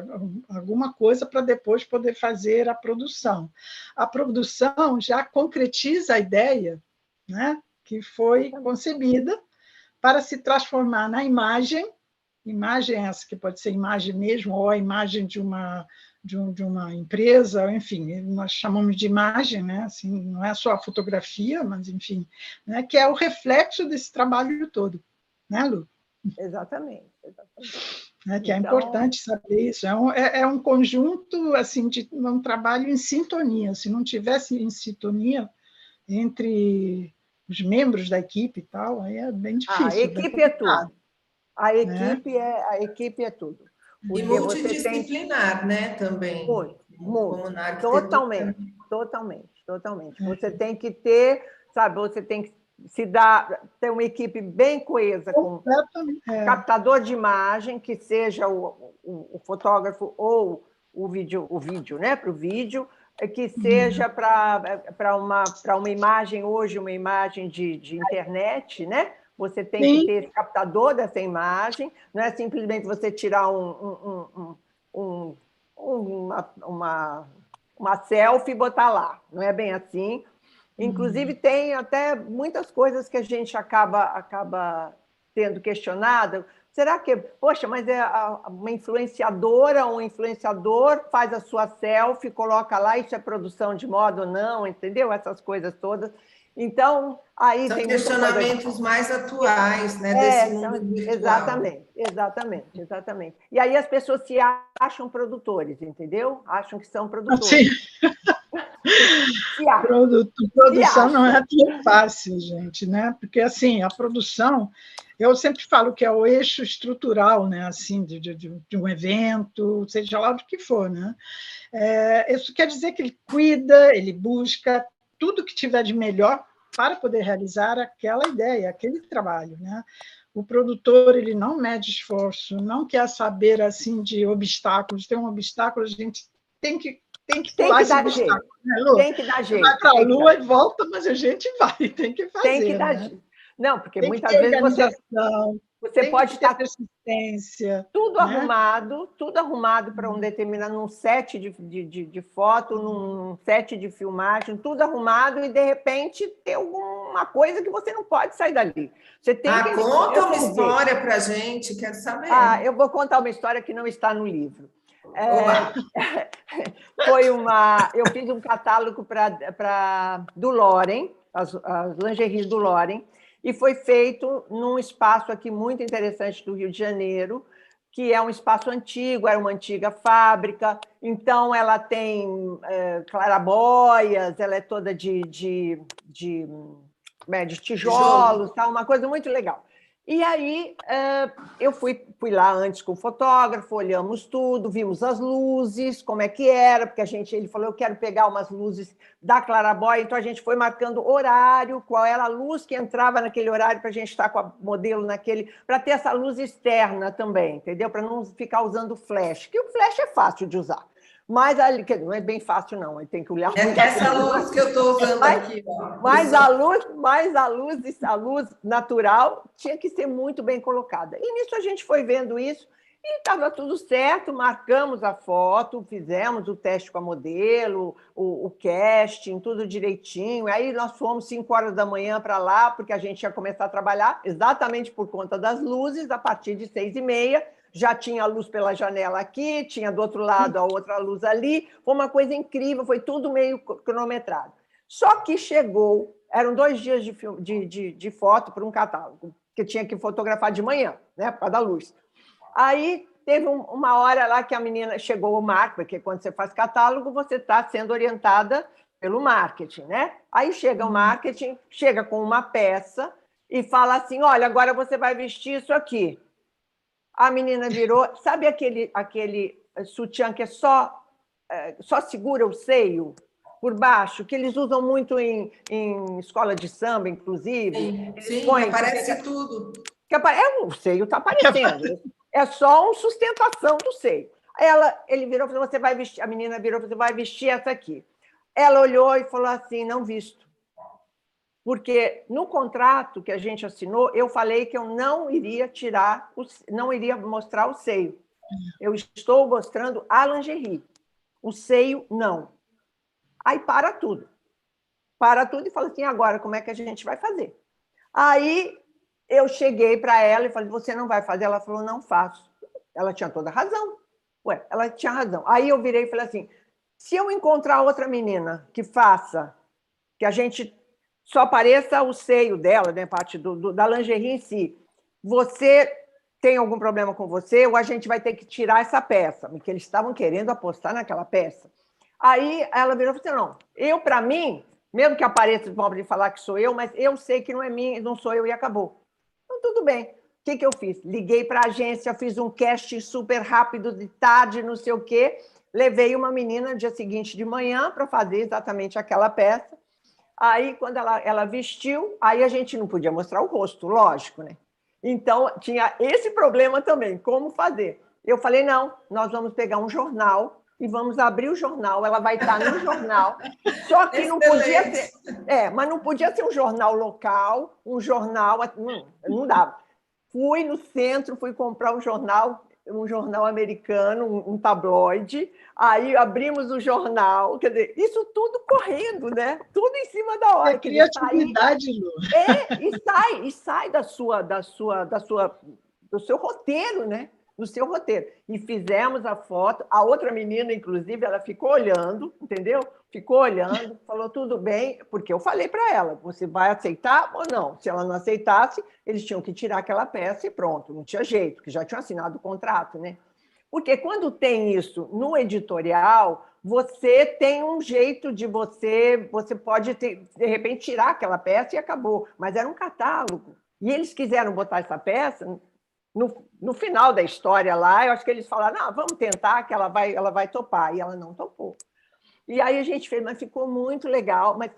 alguma coisa para depois poder fazer a produção. A produção já concretiza a ideia, né, que foi concebida para se transformar na imagem essa que pode ser imagem mesmo ou a imagem de uma empresa, enfim, nós chamamos de imagem, né? Assim, não é só a fotografia, mas enfim, né? Que é o reflexo desse trabalho todo, né, Lu? Exatamente. Que é importante saber isso. É um conjunto assim de um trabalho em sintonia. Se não tivesse em sintonia entre os membros da equipe e tal, aí é bem difícil. A equipe é tudo. A equipe é tudo. E multidisciplinar, né? Também. Muito. Totalmente. Você tem que ter, sabe, você tem que ter uma equipe bem coesa, com captador de imagem, que seja o fotógrafo ou o vídeo, né? Para o vídeo, que seja para uma imagem hoje, uma imagem de internet, né? Você tem que ter esse captador dessa imagem, não é simplesmente você tirar uma selfie e botar lá, não é bem assim. Inclusive, tem até muitas coisas que a gente acaba tendo questionado. Será que, poxa, mas uma influenciadora ou um influenciador faz a sua selfie, coloca lá, isso é produção de moda ou não, entendeu? Essas coisas todas. Então, aí são tem questionamentos mais atuais, né, desse mundo virtual. Exatamente. E aí as pessoas se acham produtores, entendeu? Acham que são produtores. Sim. Produção não é tão fácil, gente, né? Porque assim, a produção, eu sempre falo que é o eixo estrutural, né? Assim, de um evento, seja lá do que for, né? Isso quer dizer que ele cuida, ele busca tudo que tiver de melhor para poder realizar aquela ideia, aquele trabalho, né? O produtor, ele não mede esforço, não quer saber assim de obstáculos. Tem um obstáculo, a gente tem que pular esse obstáculo, né, Lu? Tem que dar jeito. Vai para a Lua e volta, mas a gente vai, tem que fazer. Tem que dar né? jeito. Não, porque tem muitas que ter vezes organização, Você pode estar persistência, tudo né? arrumado para um determinado, num set de foto, num set de filmagem, tudo arrumado, e de repente ter alguma coisa que você não pode sair dali. Você tem que conta uma história para a gente, quero saber. Eu vou contar uma história que não está no livro. Eu fiz um catálogo do Loren, as lingeries do Loren, e foi feito num espaço aqui muito interessante do Rio de Janeiro, que é um espaço antigo, era uma antiga fábrica, então ela tem clarabóias, ela é toda de tijolos, tá? Uma coisa muito legal. E aí eu fui lá antes com o fotógrafo, olhamos tudo, vimos as luzes, como é que era, porque ele falou, eu quero pegar umas luzes da Clarabóia, então a gente foi marcando horário, qual era a luz que entrava naquele horário para a gente estar com a modelo para ter essa luz externa também, entendeu? Para não ficar usando flash, que o flash é fácil de usar. Mas não é bem fácil, não. Tem que olhar muito. Essa luz que eu estou usando aqui. Mas a luz natural tinha que ser muito bem colocada. E nisso a gente foi vendo isso e estava tudo certo, marcamos a foto, fizemos o teste com a modelo, o casting, tudo direitinho. Aí nós fomos 5 horas da manhã para lá, porque a gente ia começar a trabalhar exatamente por conta das luzes, a partir de 6h30. Já tinha luz pela janela aqui, tinha do outro lado a outra luz ali. Foi uma coisa incrível, foi tudo meio cronometrado. Só que chegou, eram 2 dias de foto para um catálogo, que tinha que fotografar de manhã, né, por causa da luz. Aí teve uma hora lá que a menina chegou o marketing, porque quando você faz catálogo, você está sendo orientada pelo marketing, né? Aí chega o marketing, chega com uma peça e fala assim, olha, agora você vai vestir isso aqui. A menina virou... Sabe aquele sutiã que só segura o seio por baixo, que eles usam muito em escola de samba, inclusive? Sim, aparece tudo. O seio está aparecendo. É só uma sustentação do seio. Ele virou e falou, você vai vestir... A menina virou e falou, você vai vestir essa aqui. Ela olhou e falou assim, não visto. Porque no contrato que a gente assinou, eu falei que eu não iria não iria mostrar o seio. Eu estou mostrando a lingerie. O seio, não. Aí para tudo. Para tudo e fala assim, agora, como é que a gente vai fazer? Aí eu cheguei para ela e falei, você não vai fazer? Ela falou, não faço. Ela tinha toda a razão. Ela tinha razão. Aí eu virei e falei assim, se eu encontrar outra menina que faça, que a gente... só apareça o seio dela, né, parte da lingerie em si. Você tem algum problema com você, ou a gente vai ter que tirar essa peça, porque eles estavam querendo apostar naquela peça. Aí ela virou e falou assim, para mim, mesmo que apareça o pobre de falar que sou eu, mas eu sei que não é mim, não sou eu, e acabou. Então, tudo bem. O que eu fiz? Liguei para a agência, fiz um casting super rápido, de tarde, não sei o quê, levei uma menina no dia seguinte de manhã para fazer exatamente aquela peça. Aí, quando ela vestiu, aí a gente não podia mostrar o rosto, lógico, né? Então, tinha esse problema também, como fazer. Eu falei, não, nós vamos pegar um jornal e vamos abrir o jornal, ela vai estar no jornal. Só que não podia ser... mas não podia ser um jornal local, um jornal... Não dava. Fui no centro, fui comprar um jornal americano, um tabloide, aí abrimos o jornal, quer dizer, isso tudo correndo, né? Tudo em cima da hora. Criatividade, Lu. E sai do seu roteiro, né? Do seu roteiro. E fizemos a foto, a outra menina, inclusive, ela ficou olhando, entendeu? Ficou olhando, falou tudo bem, porque eu falei para ela, você vai aceitar ou não? Se ela não aceitasse, eles tinham que tirar aquela peça e pronto, não tinha jeito, porque já tinham assinado o contrato, né? Porque quando tem isso no editorial, você tem um jeito de você pode, de repente, tirar aquela peça e acabou. Mas era um catálogo. E eles quiseram botar essa peça... No final da história lá, eu acho que eles falaram, não, vamos tentar que ela vai topar. E ela não topou. E aí a gente fez, mas ficou muito legal. Mas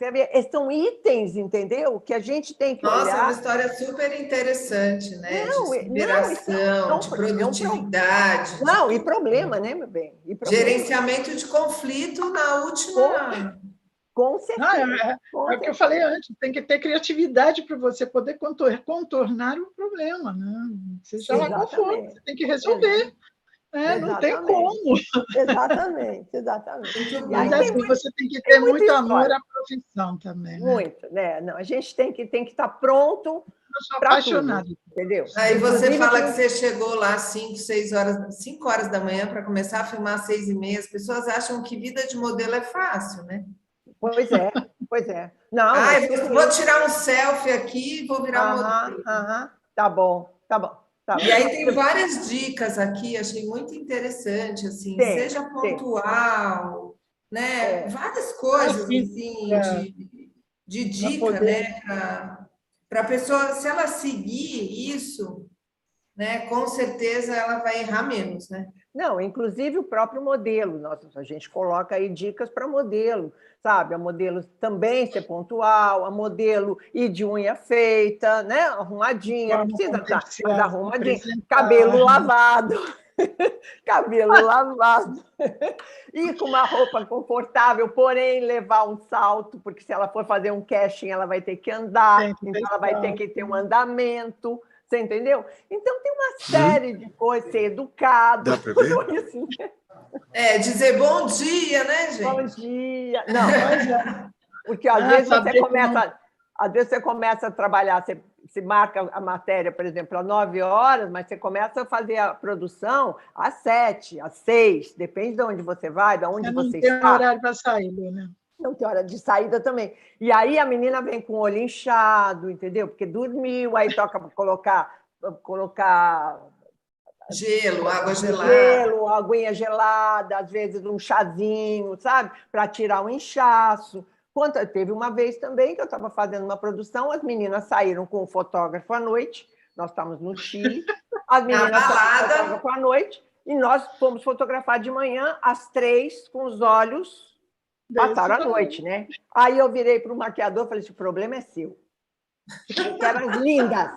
são itens, entendeu? Que a gente tem que olhar. Nossa, é uma história super interessante, né? De inspiração, de produtividade. E problema, né, meu bem? Gerenciamento de conflito na última... Com certeza. É o que eu falei antes, tem que ter criatividade para você poder contornar o problema, né? Seja lá qual for, você tem que resolver. Não tem como. Exatamente. Mas assim, você tem que ter muito amor à profissão também. Né? Muito, né? Não, a gente tem que estar pronto. Eu sou apaixonada, entendeu? Aí você fala que você chegou lá às 5 horas da manhã para começar a filmar às 6h30. As pessoas acham que vida de modelo é fácil, né? Pois é. Não, vou tirar um selfie aqui e vou virar modelo. Tá bom. E aí tem várias dicas aqui, achei muito interessante, assim, seja pontual, né? Várias coisas assim, de dica, né? Para a pessoa, se ela seguir isso, né? Com certeza ela vai errar menos, né? Não, inclusive o próprio modelo, a gente coloca aí dicas para modelo, sabe? A modelo também ser pontual, a modelo ir de unha feita, né? Arrumadinha, não precisa estar, mas arrumadinha, cabelo lavado, ir com uma roupa confortável, porém levar um salto, porque se ela for fazer um casting, ela vai ter que andar, então ela vai ter que ter um andamento. Você entendeu? Então, tem uma série de coisas, ser educado. Dá para ver? Dizer bom dia, né, gente? Bom dia. Não, porque às vezes você começa a trabalhar, você marca a matéria, por exemplo, às 9 horas, mas você começa a fazer a produção às 7, às 6, depende de onde você vai, de onde você está. Não tem horário para sair, né? Não tem hora de saída também. E aí a menina vem com o olho inchado, entendeu? Porque dormiu, aí toca para colocar gelo, água gelada. Gelo, aguinha gelada, às vezes um chazinho, sabe? Para tirar o inchaço. Teve uma vez também que eu estava fazendo uma produção, as meninas saíram com o fotógrafo à noite, nós estávamos no Chile, as meninas saíram com o fotógrafo à noite, e nós fomos fotografar de manhã, às 3, com os olhos... Passaram a noite, né? Aí eu virei para o maquiador e falei: o problema é seu. Eu quero elas lindas.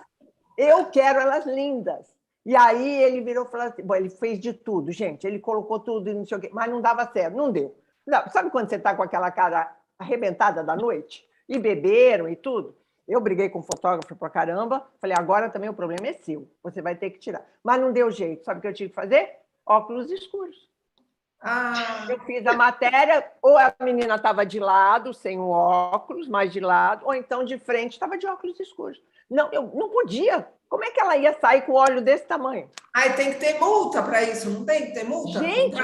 Eu quero elas lindas. E aí ele virou e falou assim: bom, ele fez de tudo, gente. Ele colocou tudo e não sei o quê, mas não dava certo, não deu. Não, sabe quando você está com aquela cara arrebentada da noite? E beberam e tudo? Eu briguei com o fotógrafo pra caramba. Falei: agora também o problema é seu. Você vai ter que tirar. Mas não deu jeito. Sabe o que eu tive que fazer? Óculos escuros. Eu fiz a matéria, ou a menina estava de lado, sem o óculos, mais de lado, ou então de frente, estava de óculos escuros. Não, eu não podia. Como é que ela ia sair com o olho desse tamanho? Tem que ter multa para isso, não tem que ter multa? Gente,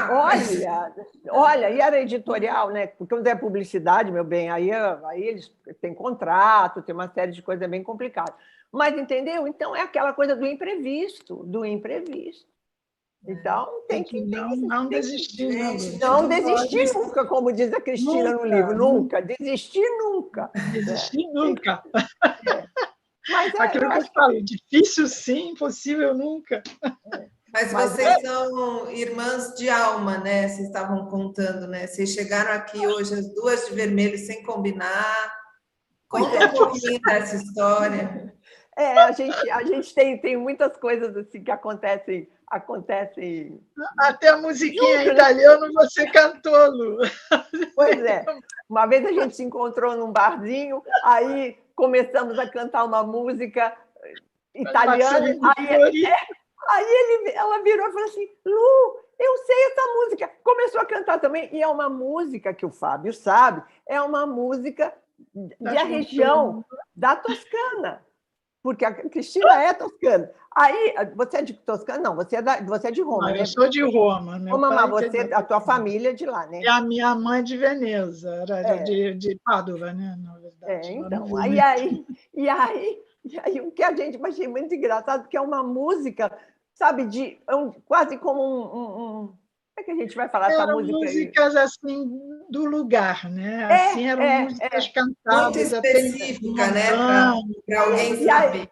olha, e era editorial, né? Porque quando é publicidade, meu bem, aí eles têm contrato, tem uma série de coisas bem complicadas. Mas, entendeu? Então, é aquela coisa do imprevisto. Então, tem que não desistir. Não desistir nunca, como diz a Cristina no livro. Nunca. Desistir nunca. Desistir nunca. Mas aquilo que eu falo, difícil sim, impossível nunca. Mas vocês são irmãs de alma, né? Vocês estavam contando, né? Vocês chegaram aqui hoje, as duas de vermelho, sem combinar. Conta um pouquinho dessa história. A gente tem muitas coisas assim que acontecem. Até a musiquinha em italiano você cantou, Lu. Pois é. Uma vez a gente se encontrou num barzinho, aí começamos a cantar uma música italiana. Aí ela virou e falou assim: Lu, eu sei essa música. Começou a cantar também. E é uma música que o Fábio sabe, é uma música da região da Toscana. Porque a Cristina é toscana. Aí, você é de Toscana? Não, você é de Roma, né? Eu sou de Roma. A tua família é de lá, né? E a minha mãe de Veneza, era de Pádua, né? Na verdade. Então, aí o que a gente achei muito engraçado, porque é uma música, sabe, quase como como é que a gente vai falar essa música? Músicas assim do lugar, né? Assim, eram músicas cantadas. Muito específica, né? Para alguém saber.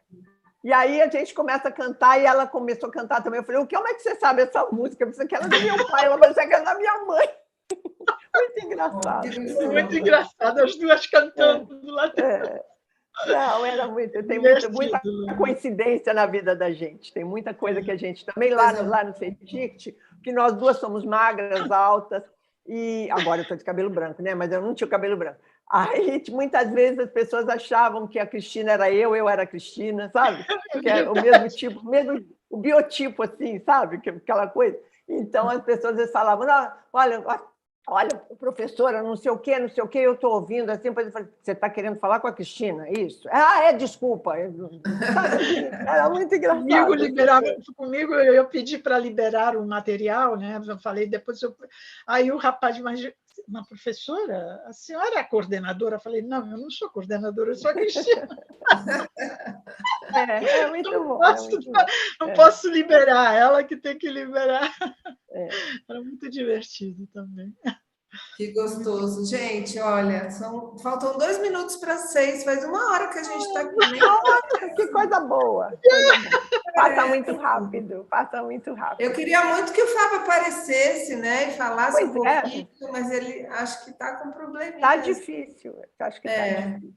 E aí a gente começa a cantar e ela começou a cantar também. Eu falei: como é que você sabe essa música? Você quer do meu pai, ela pensou que era da minha mãe. Muito engraçado. Muito engraçado, as duas cantando do lado. Não, era muito. Tem muita coincidência na vida da gente. Tem muita coisa que a gente também lá no Sergipe, que nós duas somos magras, altas. E agora eu estou de cabelo branco, né? Mas eu não tinha o cabelo branco. Aí, muitas vezes, as pessoas achavam que a Cristina era eu era a Cristina, sabe? Que é o mesmo tipo, mesmo o biotipo, assim, sabe? Aquela coisa. Então, as pessoas às vezes falavam, não, olha, professora, não sei o quê, eu estou ouvindo assim, depois eu falei, você está querendo falar com a Cristina? Isso? Desculpa. Sabe? Era muito engraçado. Comigo eu pedi para liberar o material, né? Eu falei, aí o rapaz, mas uma professora, a senhora é a coordenadora? Eu falei, não, eu não sou coordenadora, eu sou a Cristina. É muito bom. Não posso liberar, ela que tem que liberar. Era muito divertido também. Que gostoso. Gente, olha, faltam 2 minutos para 6, faz 1 hora que a gente está aqui. Nossa, que coisa boa. Passa muito rápido. Eu queria muito que o Fábio aparecesse, né, e falasse um pouquinho, mas ele acho que está com probleminha. Está difícil. Acho que está difícil.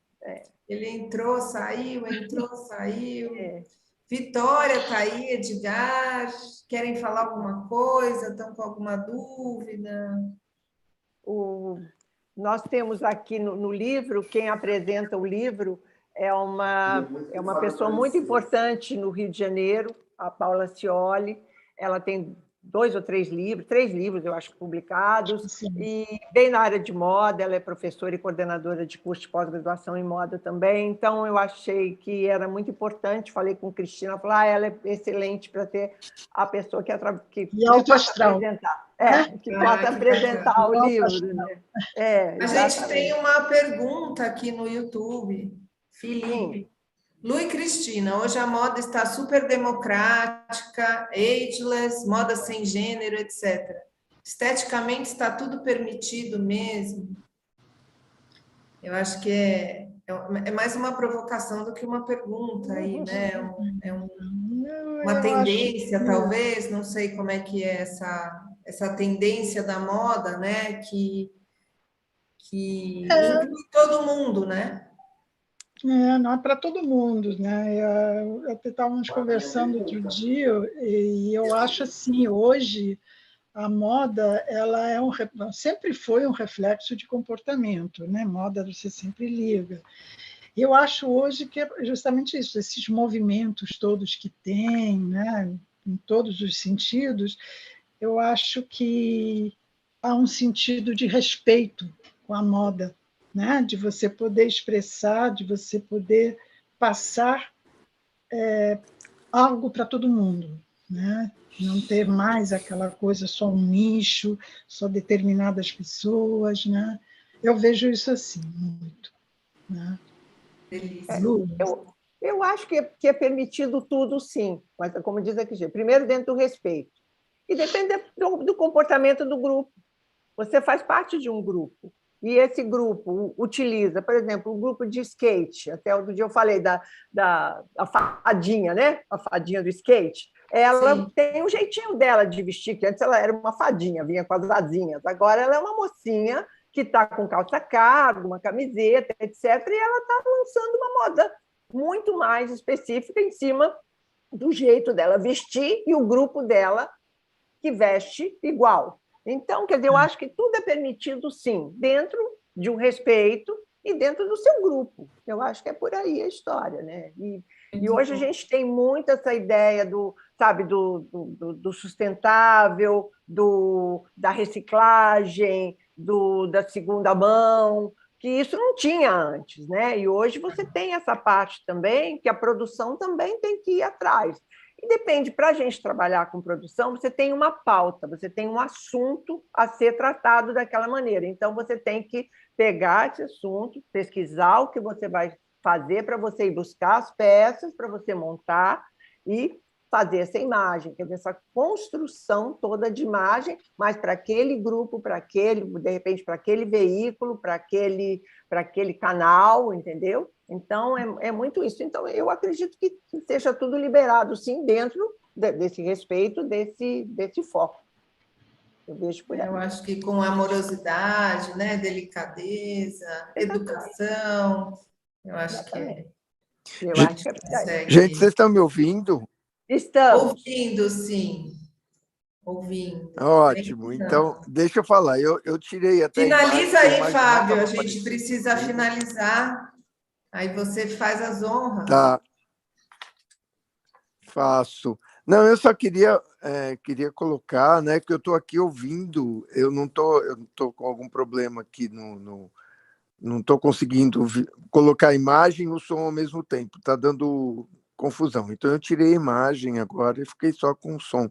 Ele entrou, saiu. Vitória está aí, Edgar, querem falar alguma coisa? Estão com alguma dúvida? Nós temos aqui no livro, quem apresenta o livro é uma pessoa muito importante no Rio de Janeiro, a Paula Scioli. Ela tem 2 ou 3 livros, 3 livros, eu acho, publicados, Sim. E bem na área de moda, ela é professora e coordenadora de curso de pós-graduação em moda também, então eu achei que era muito importante, falei com Cristina, ela falou, ela é excelente para ter a pessoa que possa apresentar. Que possa apresentar o livro. Né? A gente tem uma pergunta aqui no YouTube, Felipe. Lu e Cristina, hoje a moda está super democrática, ageless, moda sem gênero, etc. Esteticamente está tudo permitido mesmo? Eu acho que é mais uma provocação do que uma pergunta aí, né? Uma tendência, talvez, não sei como é que é essa tendência da moda, né? Que inclui todo mundo, né? Não é para todo mundo, né? Estávamos conversando outro dia e eu acho assim, hoje a moda ela sempre foi um reflexo de comportamento, né? Moda você sempre liga. Eu acho hoje que é justamente isso, esses movimentos todos que tem, né? Em todos os sentidos, eu acho que há um sentido de respeito com a moda, né? De você poder expressar, de você poder passar algo para todo mundo, né? Não ter mais aquela coisa só um nicho, só determinadas pessoas, né? Eu vejo isso assim muito, né? Eu acho que é permitido tudo, sim, mas como diz aqui, primeiro dentro do respeito e depende do comportamento do grupo. Você faz parte de um grupo e esse grupo utiliza, por exemplo, um grupo de skate. Até outro dia eu falei da fadinha, né? A fadinha do skate. Ela tem um jeitinho dela de vestir, que antes ela era uma fadinha, vinha com as asinhas. Agora ela é uma mocinha que está com calça cargo, uma camiseta, etc. E ela está lançando uma moda muito mais específica em cima do jeito dela vestir e o grupo dela que veste igual. Então, quer dizer, eu acho que tudo é permitido, sim, dentro de um respeito e dentro do seu grupo. Eu acho que é por aí a história, né? E hoje a gente tem muito essa ideia do sustentável, da reciclagem, da segunda mão, que isso não tinha antes, né? E hoje você tem essa parte também, que a produção também tem que ir atrás. E depende, para a gente trabalhar com produção, você tem uma pauta, você tem um assunto a ser tratado daquela maneira. Então, você tem que pegar esse assunto, pesquisar o que você vai fazer para você ir buscar as peças, para você montar e fazer essa imagem, quer dizer, essa construção toda de imagem, mas para aquele grupo, de repente, para aquele veículo, para aquele canal, entendeu? Então, é muito isso. Então, eu acredito que seja tudo liberado, sim, dentro desse respeito, desse foco. Eu vejo por aí. Eu acho que com amorosidade, né? Delicadeza, educação, eu acho que é. Gente, vocês estão me ouvindo? Estamos. Ouvindo, sim. ouvindo. Ótimo. Então, deixa eu falar. Eu tirei até Finaliza imagem, aí, Fábio. A gente aparecendo. precisa finalizar. Aí você faz as honras. Tá, faço. Não, eu só queria colocar, né, que eu estou aqui ouvindo, eu não tô com algum problema aqui não estou conseguindo colocar a imagem e o som ao mesmo tempo, está dando confusão. Então eu tirei a imagem agora e fiquei só com o som.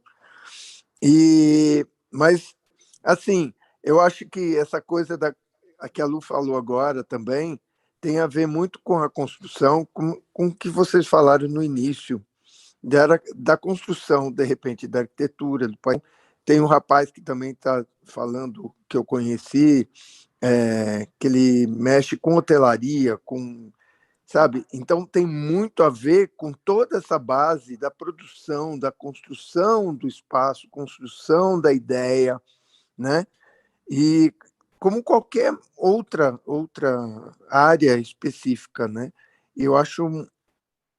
Mas assim, eu acho que essa coisa a que a Lu falou agora também tem a ver muito com a construção, com o que vocês falaram no início da construção, de repente, da arquitetura do país. Tem um rapaz que também está falando, que eu conheci, que ele mexe com hotelaria, sabe? Então, tem muito a ver com toda essa base da produção, da construção do espaço, construção da ideia, né? E como qualquer outra área específica, né? Eu acho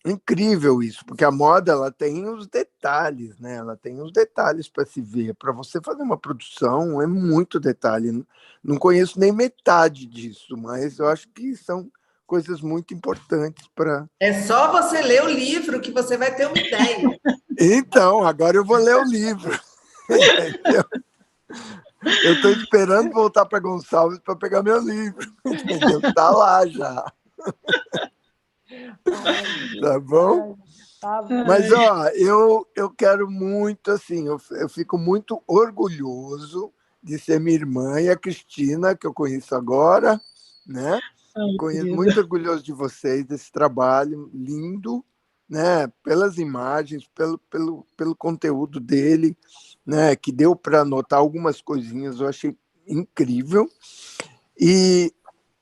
incrível isso, porque a moda ela tem os detalhes, né? Ela tem os detalhes para se ver. Para você fazer uma produção é muito detalhe. Não conheço nem metade disso, mas eu acho que são coisas muito importantes para. É só você ler o livro que você vai ter uma ideia. Então, agora eu vou ler o livro. Entendeu? Eu estou esperando voltar para Gonçalves para pegar meu livro. Entendeu? Está lá já. Tá bom? Mas, ó, eu quero muito, assim, eu fico muito orgulhoso de ser minha irmã e a Cristina, que eu conheço agora, né? Muito orgulhoso de vocês, desse trabalho lindo, né? Pelas imagens, pelo conteúdo dele, né? Que deu para notar algumas coisinhas, eu achei incrível. E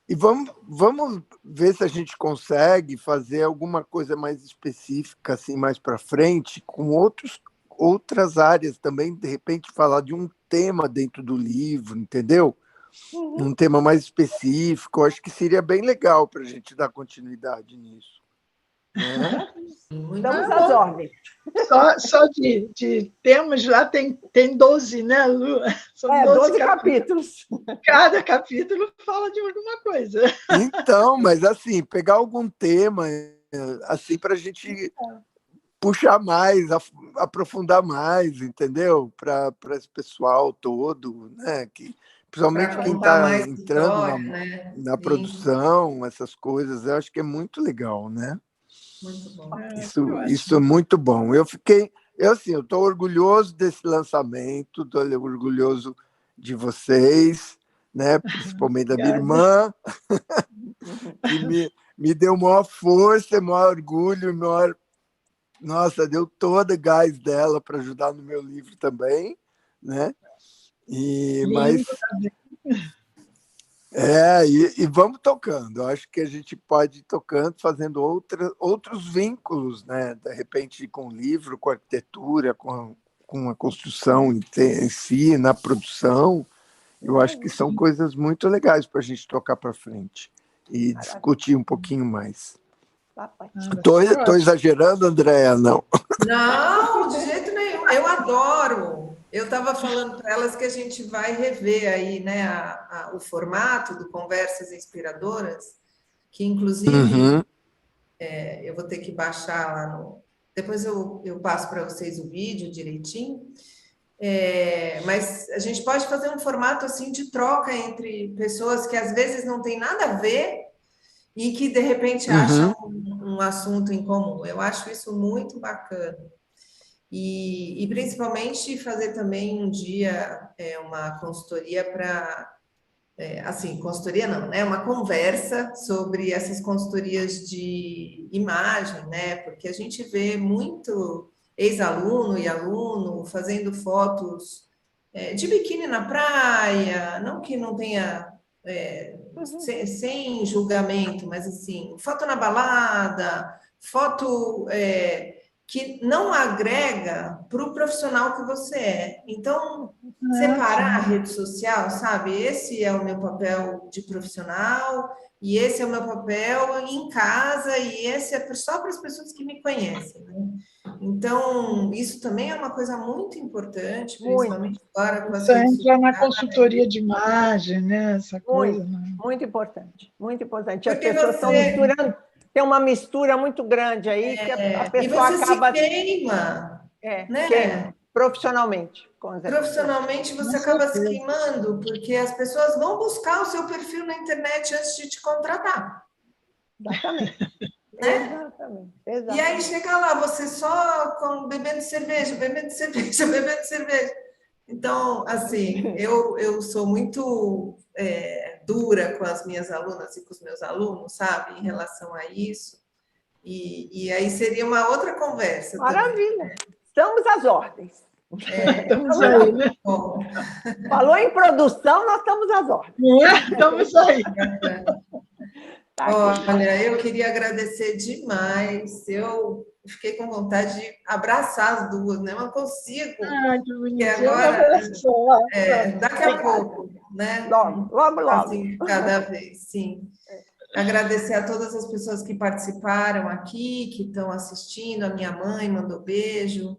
vamos ver se a gente consegue fazer alguma coisa mais específica, assim, mais para frente, com outras áreas também, de repente falar de um tema dentro do livro, entendeu? Um tema mais específico, acho que seria bem legal para a gente dar continuidade nisso. Né? Estamos às ordens. Só de temas lá tem 12, né, Lu? São 12 capítulos. Cada capítulo fala de alguma coisa. Então, mas assim, pegar algum tema assim para a gente puxar mais, aprofundar mais, entendeu? Para esse pessoal todo, né? Principalmente quem está entrando na produção, essas coisas, eu acho que é muito legal, né? Muito bom. Isso é muito bom. Eu estou orgulhoso desse lançamento, estou orgulhoso de vocês, né? Principalmente da minha irmã, que me deu maior força, maior orgulho, nossa, deu todo o gás dela para ajudar no meu livro também, né? E vamos tocando. Eu acho que a gente pode ir tocando, fazendo outros vínculos, né? De repente, com o livro, com a arquitetura, com a construção em si, na produção. Eu acho que são coisas muito legais para a gente tocar para frente e discutir um pouquinho mais. Estou exagerando, Andréa? Não. Não, de jeito nenhum. Eu adoro. Eu estava falando para elas que a gente vai rever aí, né, o formato do Conversas Inspiradoras, que inclusive eu vou ter que baixar lá no. Depois eu passo para vocês o vídeo direitinho. Mas a gente pode fazer um formato assim de troca entre pessoas que às vezes não tem nada a ver e que de repente acham um assunto em comum. Eu acho isso muito bacana. E principalmente fazer também um dia uma consultoria para assim, consultoria não, né? Uma conversa sobre essas consultorias de imagem, né? Porque a gente vê muito ex-aluno e aluno fazendo fotos de biquíni na praia, não que não tenha sem julgamento, mas assim, foto na balada, foto que não agrega para o profissional que você é. Então, separar a rede social, sabe? Esse é o meu papel de profissional, e esse é o meu papel em casa, e esse é só para as pessoas que me conhecem, né? Então, isso também é uma coisa muito importante, Muito. principalmente agora com as Isso redes entra na sociais. consultoria de imagem, né? Essa coisa. Né? Muito importante, muito importante. As Porque pessoas estão misturando, tem uma mistura muito grande aí que a e pessoa você acaba... se queima, né? Queima, profissionalmente. Profissionalmente você acaba se queimando, porque as pessoas vão buscar o seu perfil na internet antes de te contratar. Exatamente. Né? Exatamente. E aí chega lá, você só bebendo cerveja. Então, assim, eu sou muito dura com as minhas alunas e com os meus alunos, sabe, em relação a isso. E aí seria uma outra conversa. Maravilha. Também. Estamos às ordens. Estamos aí, né? Bom. Falou em produção, nós estamos às ordens. Estamos aí. Olha, eu queria agradecer demais. Eu fiquei com vontade de abraçar as duas, né? Não consigo. Ah, que bonitinho. Agora, daqui a pouco, né? Logo. Assim, cada vez, sim. Agradecer a todas as pessoas que participaram aqui, que estão assistindo. A minha mãe mandou beijo.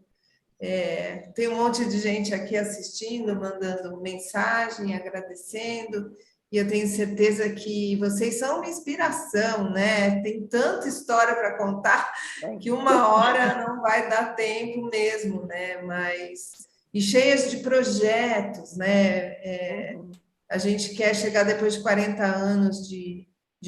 Tem um monte de gente aqui assistindo, mandando mensagem, agradecendo. E eu tenho certeza que vocês são uma inspiração, né? Tem tanta história para contar que uma hora não vai dar tempo mesmo, né? E cheias de projetos, né? A gente quer chegar depois de 40 anos de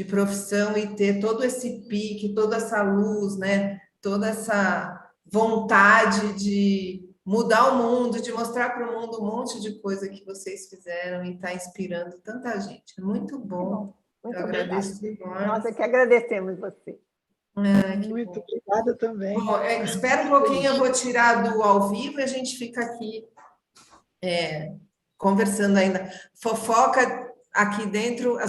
profissão e ter todo esse pique, toda essa luz, né? Toda essa vontade de mudar o mundo, de mostrar para o mundo um monte de coisa que vocês fizeram e está inspirando tanta gente. É muito bom. Muito eu agradeço demais. Nós é que agradecemos você. Muito obrigada também. Bom, espera um pouquinho, eu vou tirar do ao vivo e a gente fica aqui conversando ainda. Fofoca aqui dentro.